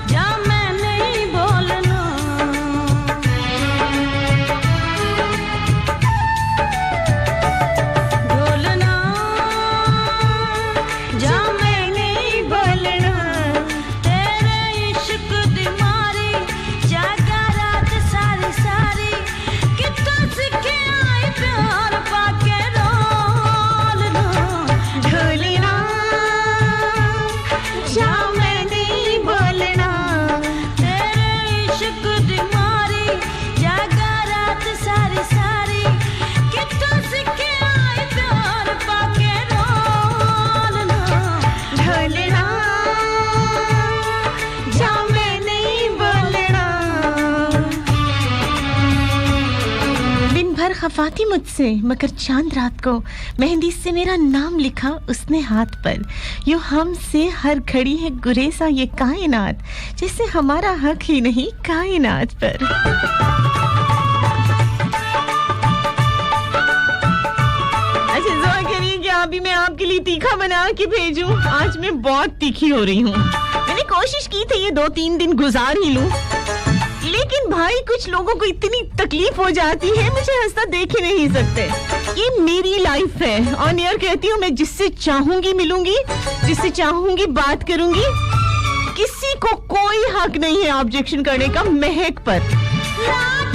Speaker 3: जा मैं नहीं बोलना, बोलना जा मैं नहीं बोलना, तेरे इश्क दी मारी जागा रात सारी सारी, कितना सीखे आए प्यार पाके रोलना, ढोलना जा मैं नहीं बोलना, तेरे इश्क दी मारी जागा रात सारी सारी, कितना सीखे आए प्यार पाके रोलना, ढोलना जा मैं नहीं बोलना।
Speaker 1: दिन भर खफाती मुझसे, मगर चांद रात को मेहंदी से मेरा नाम लिखा उसने हाथ पर, यूं हमसे हर घड़ी है गुरेसा ये कायनात, जैसे हमारा हक ही नहीं कायनात पर। अच्छा ज़ोया कह रही है कि अभी मैं आपके लिए तीखा बना के भेजूं। आज मैं बहुत तीखी हो रही हूँ। मैंने कोशिश की थी ये 2-3 दिन गुजार ही लूं, लेकिन भाई कुछ लोगों को इतनी तकलीफ हो जाती है, मुझे हंसता देख ही नहीं सकते। ये मेरी लाइफ है, ऑन एयर कहती हूँ, मैं जिससे चाहूंगी मिलूंगी, जिससे चाहूंगी बात करूंगी, किसी को कोई हक नहीं है ऑब्जेक्शन करने का महक पर।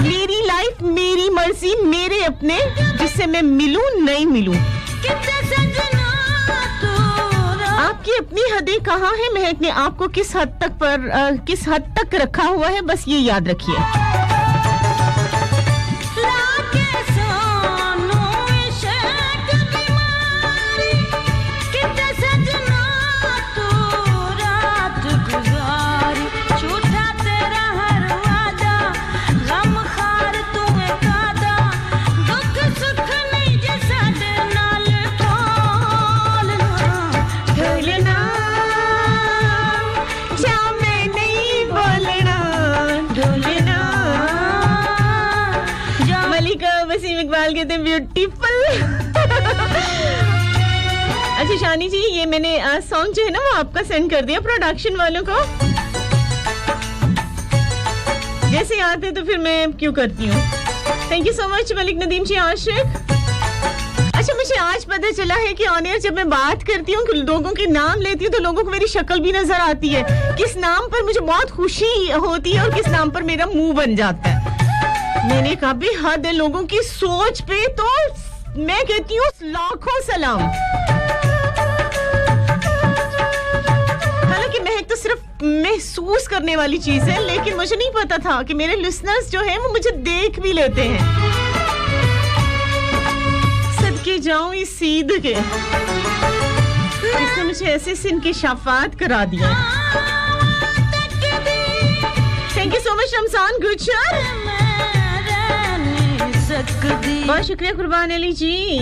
Speaker 1: मेरी लाइफ, मेरी मर्जी, मेरे अपने, जिससे मैं मिलूं नहीं मिलूं। आपकी अपनी हदें कहाँ है? महक ने आपको किस हद तक रखा हुआ है, बस ये याद रखिए। इकबाल कहते हैं ब्यूटीफुल। अच्छा शानी जी, ये मैंने सॉन्ग जो है ना वो आपका सेंड कर दिया प्रोडक्शन वालों को। जैसे आते तो फिर मैं क्यों करती हूँ। Thank you so much Malik Nadeem ji Ashiq. अच्छा मुझे आज पता चला है कि ऑन एयर जब मैं बात करती हूँ, लोगों के नाम लेती हूँ, तो लोगों को मेरी शक्ल भी नजर आती है, किस नाम पर मुझे बहुत खुशी होती है और किस नाम पर मेरा मुंह बन जाता है। मैंने कहा भी हद है लोगों की सोच पे, तो मैं कहती हूँ लाखों सलाम। हालांकि महक तो सिर्फ महसूस करने वाली चीज है, लेकिन मुझे नहीं पता था कि मेरे लिसनर्स जो हैं वो मुझे देख भी लेते हैं। सदके जाऊं इस सीध के, इसने मुझे ऐसे इंकिशाफात करा दिया। Thank you so much Ramzan गुजर, बहुत शुक्रिया कुर्बान अली जी।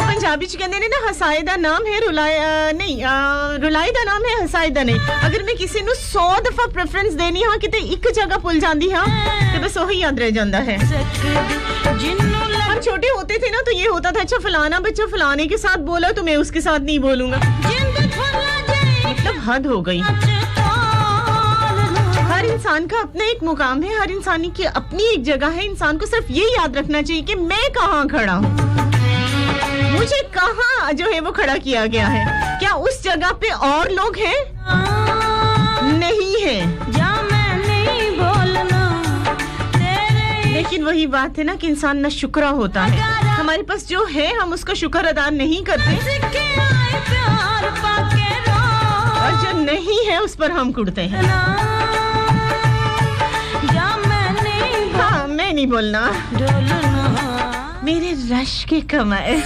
Speaker 1: पंजाबी च कहंदे ने ना हसायदा नाम है रुलायदा नाम है हसायदा नहीं। अगर मैं किसी नु 100 दफा प्रेफरेंस देनी हां किते एक जगह भूल जांदी हां ते बस वही याद रह जांदा है। हम छोटे होते थे ना तो ये होता था, अच्छा फलाना बच्चा फलाने के साथ बोला तो मैं उसके साथ नहीं बोलूंगा। मतलब हद हो गई। हर इंसान का अपना एक मुकाम है, हर इंसान की अपनी एक जगह है। इंसान को सिर्फ ये याद रखना चाहिए कि मैं कहाँ खड़ा हूँ, मुझे कहाँ जो है वो खड़ा किया गया है। क्या उस जगह पे और लोग हैं? नहीं है। लेकिन वही बात है ना कि इंसान ना शुक्रा होता है। हमारे पास जो है हम उसका शुक्र अदा नहीं करते, और जो नहीं है उस पर हम कुड़ते हैं। हाँ, मैं नहीं बोलना, मेरे रश के कमाए।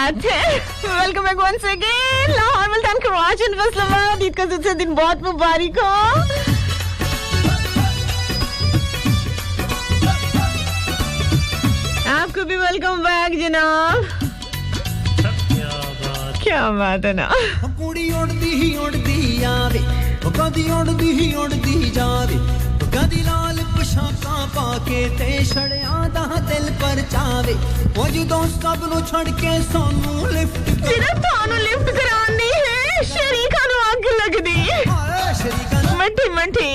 Speaker 1: बात है। Welcome back once again. Lahore, Multan, Karachi, Faisalabad, Eid का सबसे दिन बहुत मुबारक हो। आपको भी वेलकम बैक जनाब। क्या बात है ना।
Speaker 5: कुड़ी उड़दी आवे, कदी उड़दी जावे, कदी लाल पोशाकां पाके ते छड़ियां दा दिल पर चावे। ओ जदों सब नु छड़ के सानू लिफ्ट
Speaker 1: सिर्फ थानू लिफ्ट करानी है, शरीका नु अग लगदी।
Speaker 5: शरीका नु
Speaker 1: मट्ठी
Speaker 5: मट्ठी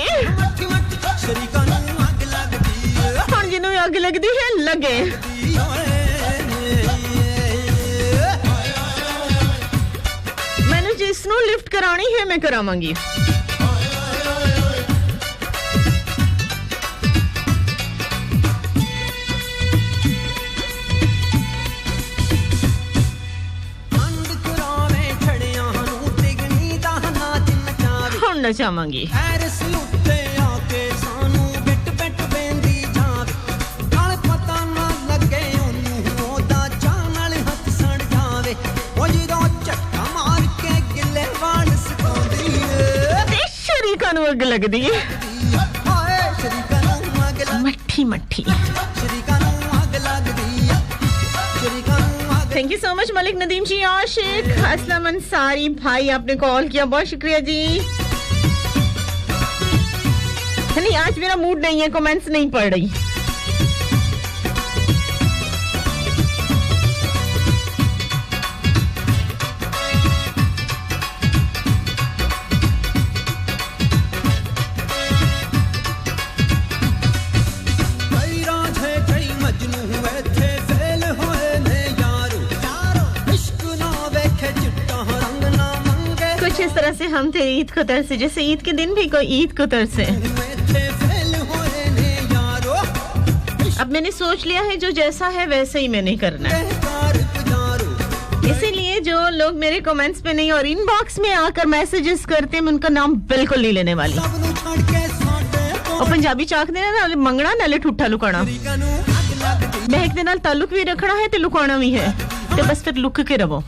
Speaker 5: शरीका नु अग लगदी।
Speaker 1: हुण जिन्नू अग लगदी है लगे। मैंने जिसनू लिफ्ट करानी है मैं करावांगी। चाहूंगी शरीका नु अग लगदी है। मट्ठी मट्ठी। Thank you so much Malik Nadeem ji, Ashiq Aslam Ansari भाई, आपने कॉल किया, बहुत शुक्रिया जी। नहीं, आज मेरा मूड नहीं है, कमेंट्स नहीं पढ़ रही। कुछ इस तरह से हम थे ईद को तरसे, जैसे ईद के दिन भी कोई ईद को तरसे। अब मैंने सोच लिया है जो जैसा है वैसे ही मैंने करना है। इसीलिए जो लोग मेरे कमेंट्स पे नहीं और इनबॉक्स में आकर मैसेजेस करते हैं, मैं उनका नाम बिल्कुल नहीं लेने वाली। और पंजाबी चाक दे नाल मंगना नाले ठुठा लुकाना, महक दे नाल ताल्लुक भी रखना है ते लुकाना भी है, ते बस फिर लुक के रहो।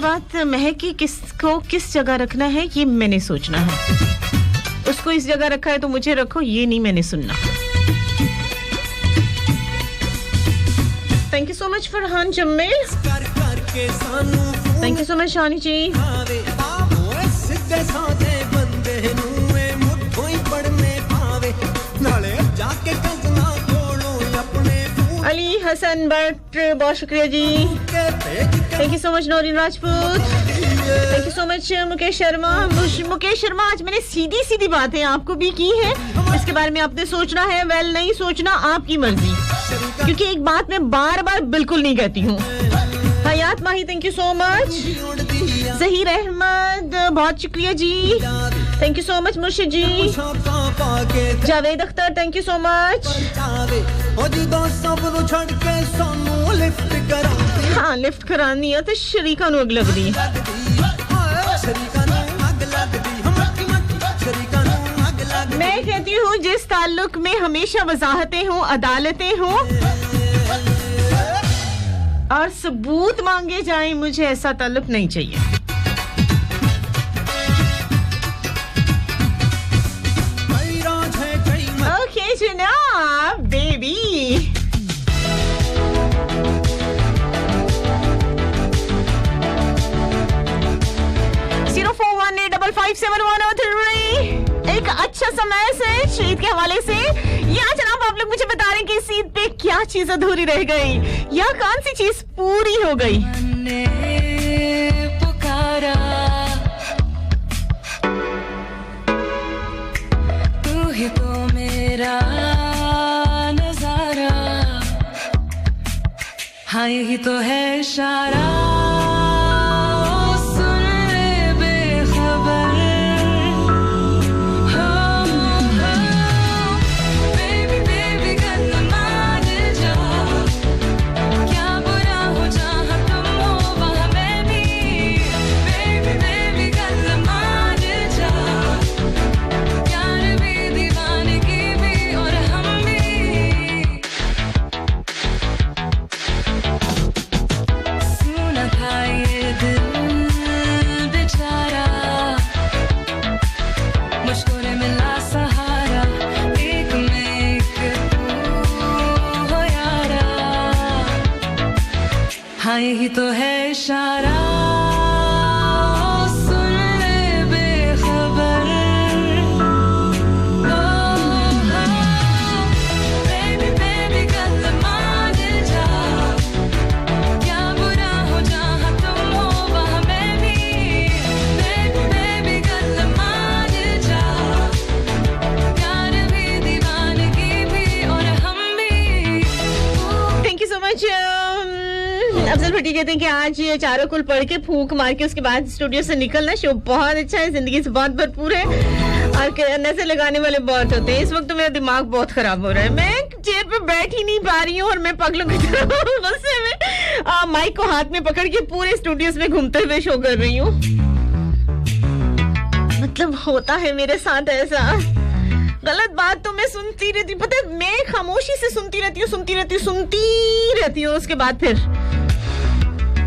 Speaker 1: बात महक की किसको किस जगह रखना है ये मैंने सोचना है। उसको इस जगह रखा है तो मुझे रखो, ये नहीं मैंने सुनना। Thank you so much Farhan Jameel, thank you so much Shani ji. Ali Hasan Bhatt, बहुत शुक्रिया जी। Thank you so much Naureen Rajput, thank you so much Mukesh Sharma. Mukesh Sharma, आज मैंने सीधी सीधी बातें आपको भी की है, इसके बारे में आपने सोचना है, वेल नहीं सोचना आपकी मर्जी, क्योंकि एक बात मैं बार बार बिल्कुल नहीं कहती हूँ। Hayat Mahi, thank you so much. Zaheer Ahmed, बहुत शुक्रिया जी, thank you so much Murshid ji. Javed Akhtar, thank you so much. हाँ, लिफ्ट करानी है तो शरीका नु अग लगदी है। मैं कहती हूँ जिस ताल्लुक में हमेशा वजाहतें हों, अदालतें हों और सबूत मांगे जाएं, मुझे ऐसा ताल्लुक नहीं चाहिए। ओके जनाब, बेबी। एक अच्छा सा मैसेज ईद के हवाले से। यहाँ जनाब आप लोग मुझे बता रहे हैं कि इस ईद पे क्या चीज अधूरी रह गई या कौन सी चीज पूरी हो गई।
Speaker 3: पुकारा तू ही तो मेरा नजारा, हाँ यही तो है इशारा।
Speaker 4: ही तो है इशारा सुन ले बेखबर बेबी बेबी कल मान जा क्या बुरा हो जहाँ तुम हो वहाँ मैं भी बेबी बेबी कल मान जा प्यार भी दीवानगी भी और हम भी
Speaker 1: thank you so much Afzal Bhatti कहते हैं कि आज ये चारों कुल पढ़ के फूंक मार के उसके बाद स्टूडियो से निकलना शो बहुत अच्छा है, जिंदगी से बहुत भरपूर है और नजर लगाने वाले बहुत होते हैं। इस वक्त तो मेरा दिमाग बहुत खराब हो रहा है, मैं चेयर पे बैठ ही नहीं पा रही हूँ और मैं पगलों की तरह गुस्से में माइक को हाथ में पकड़ के पूरे स्टूडियोज में घूमते हुए शो कर रही हूँ। मतलब होता है मेरे साथ ऐसा, गलत बात तो मैं सुनती रहती हूँ, पता है मैं खामोशी से सुनती रहती हूँ उसके बाद फिर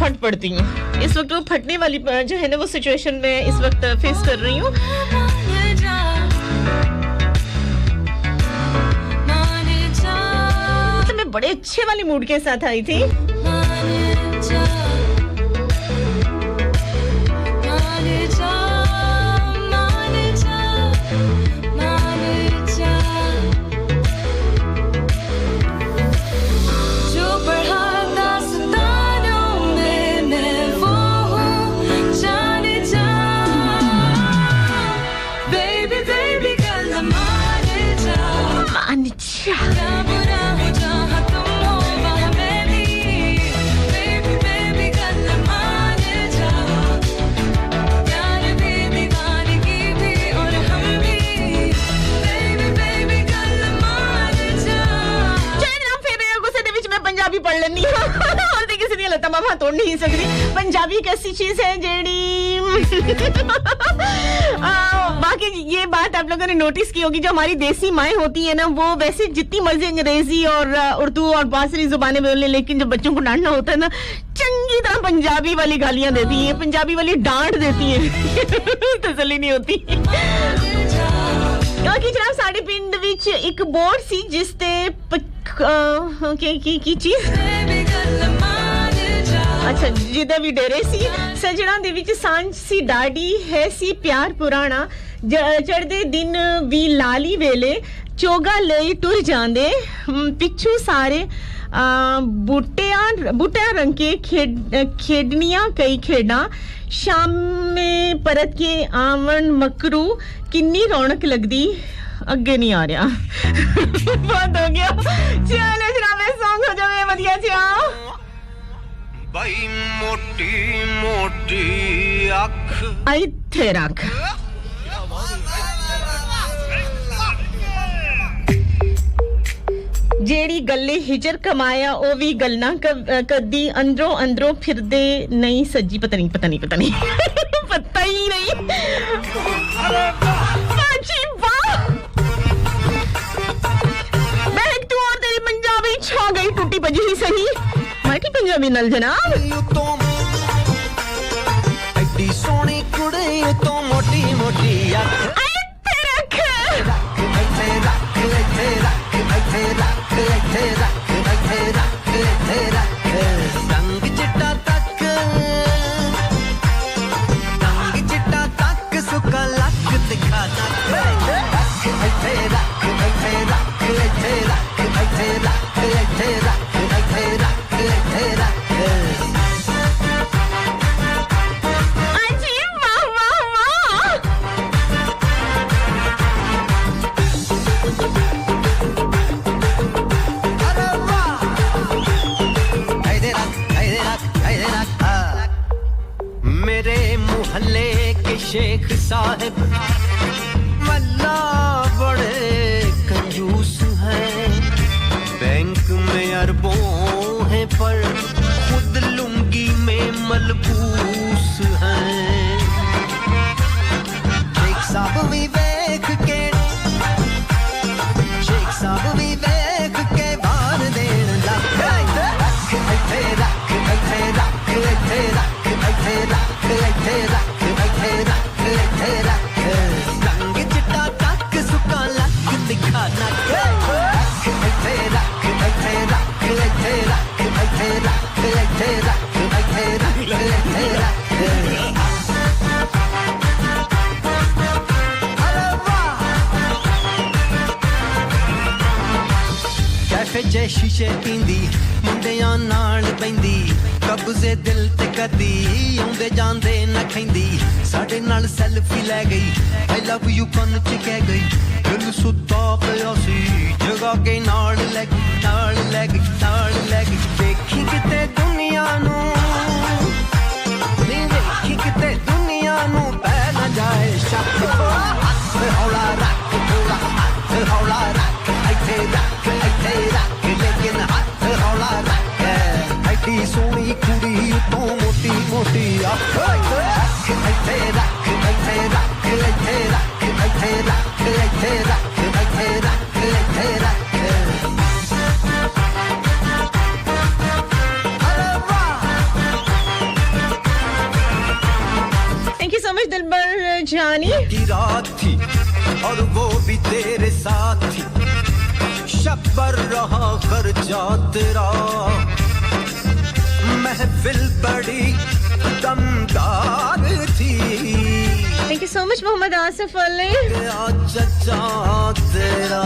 Speaker 1: फट पड़ती हूँ। इस वक्त वो फटने वाली जो है ना वो सिचुएशन में इस वक्त फेस कर रही हूँ। तो मैं बड़े अच्छे वाले मूड के साथ आई थी। पढ़ लेनी और किसी ने लता मामा तोड़ नहीं सकती। पंजाबी एक ऐसी चीज है जेडी बाकी ये बात आप लोगों ने नोटिस की होगी, जो हमारी देसी माएँ होती है ना वो वैसे जितनी मर्जी अंग्रेजी और उर्दू और बासरी जुबानें बोले, लेकिन जब बच्चों को डांटना होता है ना चंगी तरह पंजाबी वाली गालियां देती है, पंजाबी वाली डांट देती है तसल्ली नहीं होती। क्योंकि जनाब साडे पिंड विच एक बोर्ड सी जिस ते की चीज अच्छा जिदा भी डेरे सी सजना दे विच सांझ सी डाडी है सी प्यार पुराना चढ़दे दिन भी लाली वेले चोगा लई टुर जांदे पिछू सारे बूटिया रंग के खेडनियां कई खेडा शाम में परत के आवन मकरू किन्नी रौनक लगदी अगे नहीं आ रहा बंद हो गया। चलो जनाब सॉन्ग हो जावे वधिया जिहा
Speaker 6: भाई मोटी मोटी अख
Speaker 1: आई थे रख जेड़ी गल्ले हिजर कमाया ओ भी गलना कदी अंदरों अंदरों फिरदे नहीं सज्जी पता नहीं पता ही नहीं छा गई टूटी बजी ही सही माटी पंजाबी नल जनाब
Speaker 5: एडी सोनी कुड़ी तो मोटी मोटी रंग चिट्टा तक सुका लक दिखा मेरे मोहल्ले के शेख साहब मल्ला बड़े कंजूस हैं, बैंक में अरबों हैं पर खुद लुंगी में मलबूस हैं। शेख साहब विवेक के बार देन लग रंग चिट्टा तक सुका लक दिखा ना नीचे शीशे पींदी मुंडियां नाल बैंदी कब्जे दिल ते कदी आउंदे जांदे न खैंदी साडे नाल सेल्फी ले गई आई लव यू कन च कह गई दिल सुत्ता पिया सी जगा के नाल ले गई देखी किते दुनिया नू नी देखी किते दुनिया नू पै न जाए शक हौला रख थोड़ा हौला रख ऐथे रख लेकिन हाथ हौला रख ऐडी सोहनी कुड़ी तो मोटी मोटी ऐथे रख ऐथे रख ऐथे रख ऐथे रख ऐथे रख ऐथे रख ऐथे रख ऐथे रख
Speaker 1: दिलबर जानी
Speaker 5: की रात थी और वो भी तेरे साथ थी शक पर रहा खर्चा तेरा महफिल बड़ी दमदार थी
Speaker 1: thank you so much Mohammad Asif Ali
Speaker 5: चचा तेरा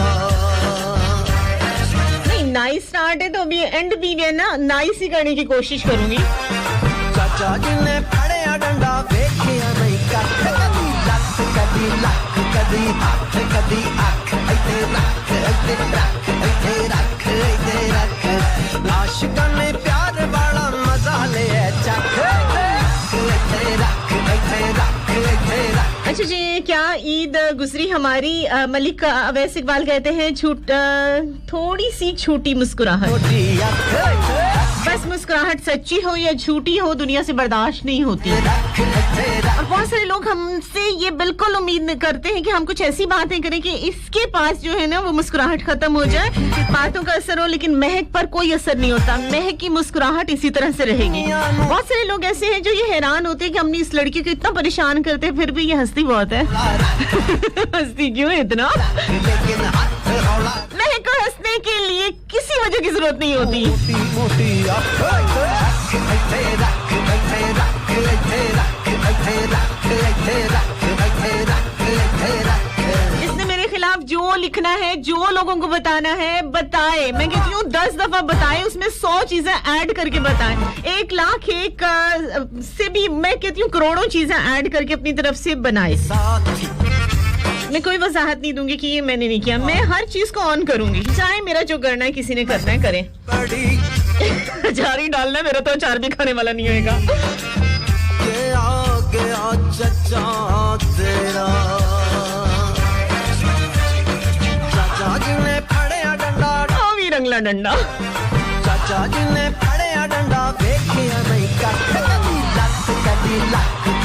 Speaker 1: नहीं नाइस स्टार्ट है तो अभी एंड भी है ना नाइस ही करने की कोशिश करूंगी
Speaker 5: चाचा जी ने फड़िया डंडा देखिया नहीं कदी लक कदी हाथ कदी अख ऐथे रख ऐथे रख ऐथे रख ऐथे रख आशिकां ने प्यार वाला मजा ले चख ऐथे रख ऐथे रख ऐथे रख
Speaker 1: अच्छा जी क्या ईद गुजरी हमारी मलिक अवैस इकबाल कहते हैं थोड़ी सी छोटी मुस्कुराहट बस मुस्कुराहट सच्ची हो या झूठी हो दुनिया से बर्दाश्त नहीं होती और बहुत सारे लोग हमसे ये बिल्कुल उम्मीद करते हैं कि हम कुछ ऐसी बातें करें कि इसके पास जो है ना वो मुस्कुराहट खत्म हो जाए बातों का असर हो लेकिन महक पर कोई असर नहीं होता महक की मुस्कुराहट इसी तरह से रहेगी बहुत सारे लोग ऐसे हैं जो ये हैरान होते हैं कि हमने इस लड़की को इतना परेशान करते हैं फिर भी ये हंसती बहुत है हंसती क्यों है इतना महक को हंसने के लिए किसी वजह की जरूरत नहीं होती इसने मेरे खिलाफ जो लिखना है जो लोगों को बताना है बताए मैं कहती हूँ 10 दफा बताए उसमें 100 चीजें ऐड करके बताएं 1,01,000 से भी मैं कहती हूँ करोड़ों चीजें ऐड करके अपनी तरफ से बनाए मैं कोई वजाहत नहीं दूंगी कि ये मैंने नहीं किया मैं हर चीज को ऑन करूंगी चाहे मेरा जो करना है किसी ने करना है करें अचार ही डालना मेरा तो अचार भी खाने वाला नहीं होएगा
Speaker 5: चाचा जी ने फड़िया डंडा
Speaker 1: भी रंगला डंडा
Speaker 5: चाचा जी ने फड़िया डंडा देखिया नहीं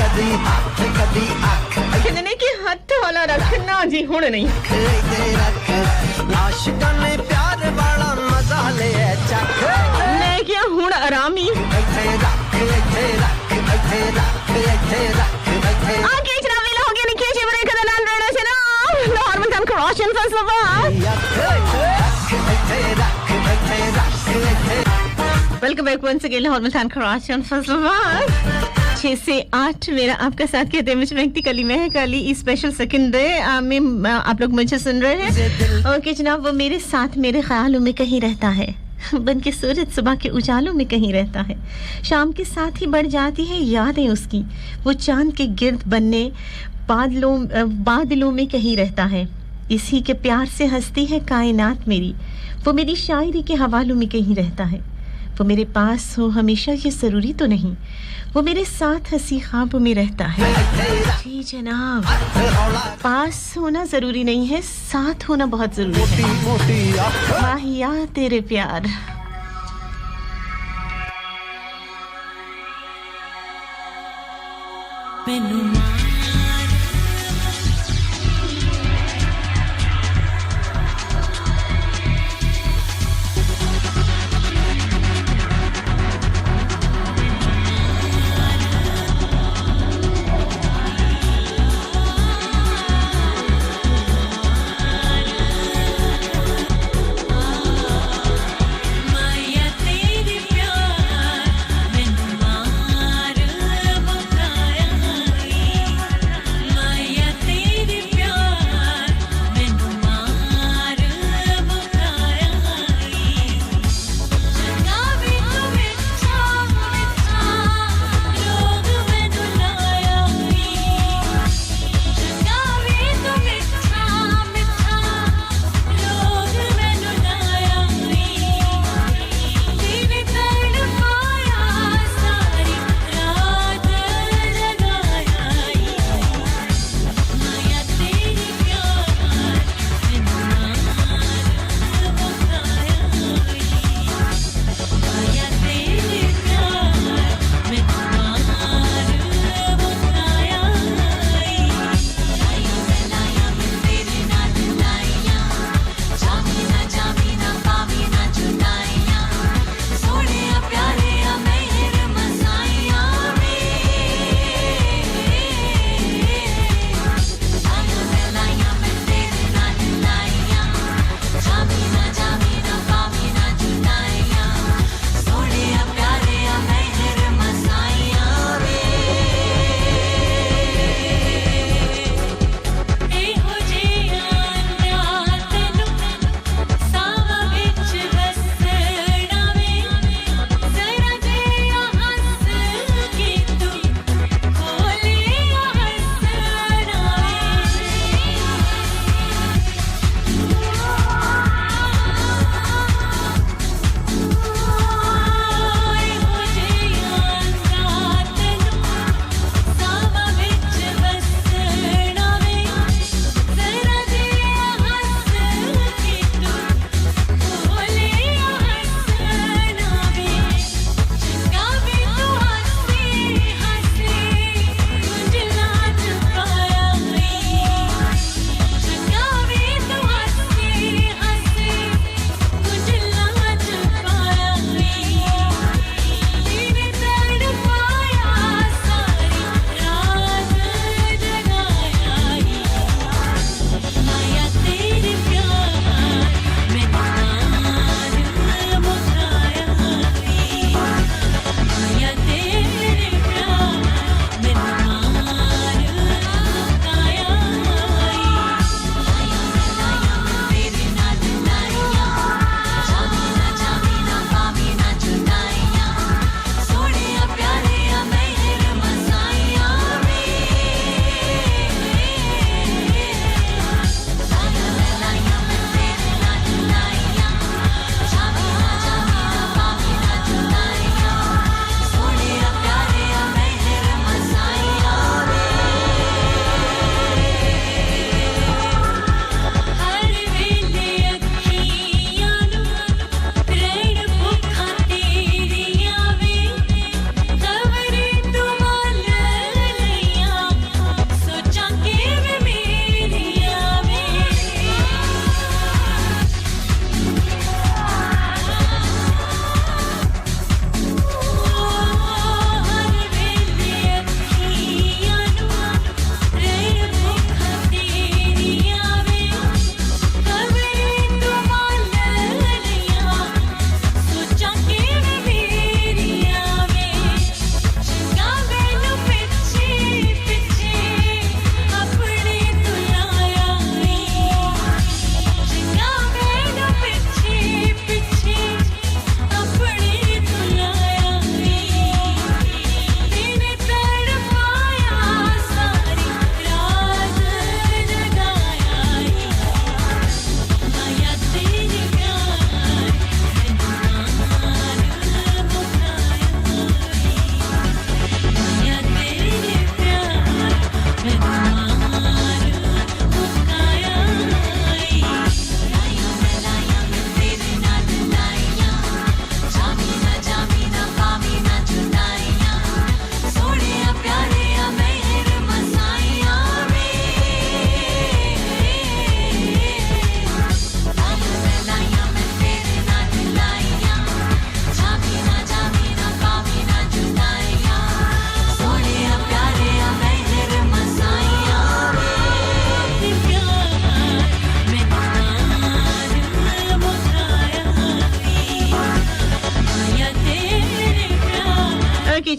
Speaker 5: कदी हाथ कदी अख
Speaker 1: कहने की हथ वाला रखना जी हुण नहीं
Speaker 5: आशिकां ने प्यार वाला मजा ले चख
Speaker 1: मैं क्या हुण आरामी आगे जनाब वेला हो गया निके जेवरे का लाल रेड़ा से ना लाहौर में हम क्रॉशन Faisalabad welcome back once again Lahore में क्रॉशन फैसलाबाद 6 से 8 मेरा आपका साथ कहते हैं मुझे व्यक्ति कली महकाली इस स्पेशल सेकंड डे में आप लोग मुझे सुन रहे हैं ओके जनाब वो मेरे साथ मेरे ख्यालों में कहीं रहता है बन के सूरज सुबह के उजालों में कहीं रहता है शाम के साथ ही बढ़ जाती है यादें उसकी वो चांद के गिर्द बनने बादलों में कहीं रहता है इसी के प्यार से हंसती है कायनात मेरी वो मेरी शायरी के हवालों में कहीं रहता है वो मेरे पास हो हमेशा ये जरूरी तो नहीं वो मेरे साथ हंसी ख्वाबों में रहता है जी जनाब पास होना जरूरी नहीं है साथ होना बहुत जरूरी है माहिया तेरे प्यार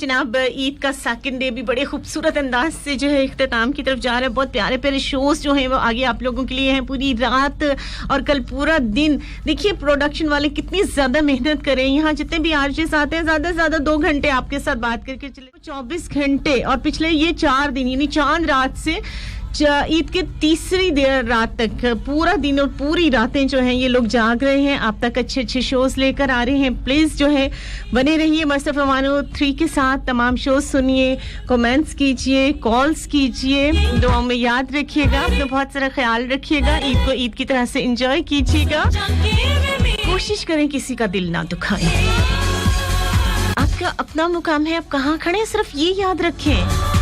Speaker 1: जनाब ईद का सेकंड डे भी बड़े खूबसूरत अंदाज से जो है इख्तिताम की तरफ जा रहा है। बहुत प्यारे प्यारे शोज जो हैं वो आगे आप लोगों के लिए हैं पूरी रात और कल पूरा दिन। देखिए प्रोडक्शन वाले कितनी ज्यादा मेहनत कर रहे हैं। यहाँ जितने भी आर्टिस्ट आते हैं ज्यादा से ज्यादा 2 घंटे आपके साथ बात करके चले 24 घंटे और पिछले ये 4 दिन यानी चांद रात से ईद के तीसरी देर रात तक पूरा दिन और पूरी रातें जो हैं ये लोग जाग रहे हैं आप तक अच्छे अच्छे शोज लेकर आ रहे हैं। प्लीज जो है बने रहिए मस्तफ़ा 103 के साथ। तमाम शोज सुनिए, कमेंट्स कीजिए, कॉल्स कीजिए, दुआओं में याद रखिएगा, अपना बहुत सारा ख्याल रखिएगा, ईद को ईद की तरह से एंजॉय कीजिएगा, कोशिश करें किसी का दिल ना दुखाएं। आपका अपना मुकाम है, आप कहाँ खड़े हैं सिर्फ ये याद रखें।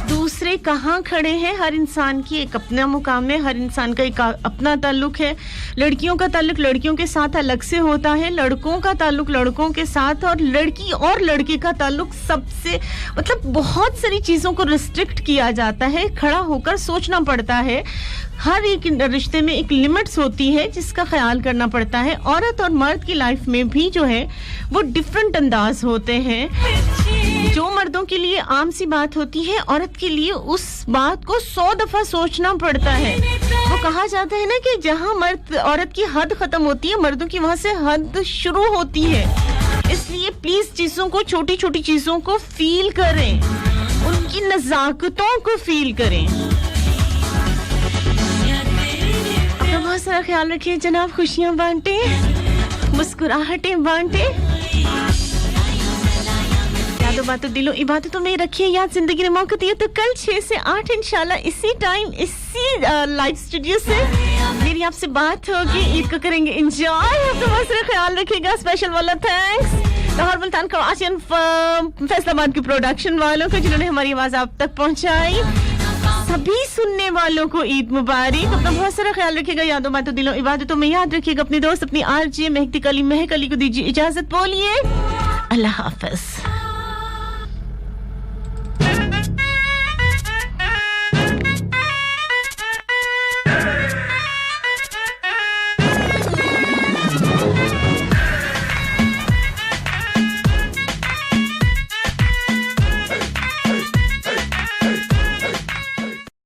Speaker 1: दूसरे कहाँ खड़े हैं, हर इंसान की एक अपना मुकाम है, हर इंसान का एक अपना ताल्लुक है। लड़कियों का ताल्लुक लड़कियों के साथ अलग से होता है, लड़कों का ताल्लुक लड़कों के साथ, और लड़की और लड़के का ताल्लुक सबसे मतलब बहुत सारी चीज़ों को रिस्ट्रिक्ट किया जाता है। खड़ा होकर सोचना पड़ता है। हर एक रिश्ते में एक लिमिट्स होती है जिसका ख्याल करना पड़ता है। औरत और मर्द की लाइफ में भी जो है वो डिफरेंट अंदाज होते हैं। जो मर्दों के लिए आम सी बात होती है, औरत के लिए उस बात को 100 दफा सोचना पड़ता है। वो कहा जाता है ना कि जहाँ मर्द औरत की हद खत्म होती है, मर्दों की वहाँ से हद शुरू होती है। इसलिए प्लीज चीजों को, छोटी छोटी चीजों को फील करें, उनकी नजाकतों को फील करें। अपना बहुत सारा ख्याल रखिए जनाब, खुशियां बांटे, मुस्कुराहटें बांटे, यादों बातों दिलों इबादतों में रखिए याद। जिंदगी ने मौका दिया तो कल 6 से 8 इंशाल्लाह इसी टाइम इसी लाइव स्टूडियो से मेरी आपसे बात होगी। ईद को करेंगे एंजॉय। तो बहुत सारा ख्याल रखिएगा। स्पेशल वाला थैंक्स लाहौर, मुल्तान, कराची एंड फैसलाबाद के प्रोडक्शन वालों को जिन्होंने हमारी आवाज आप तक पहुंचाई। सभी सुनने वालों को ईद मुबारक। अपना बहुत सारा ख्याल रखिएगा। यादों बातों दिलों इबादतों में याद रखिएगा। अपनी दोस्त अपनी आरजे महक अली को दीजिए इजाजत। बोलिए अल्लाह हाफिज।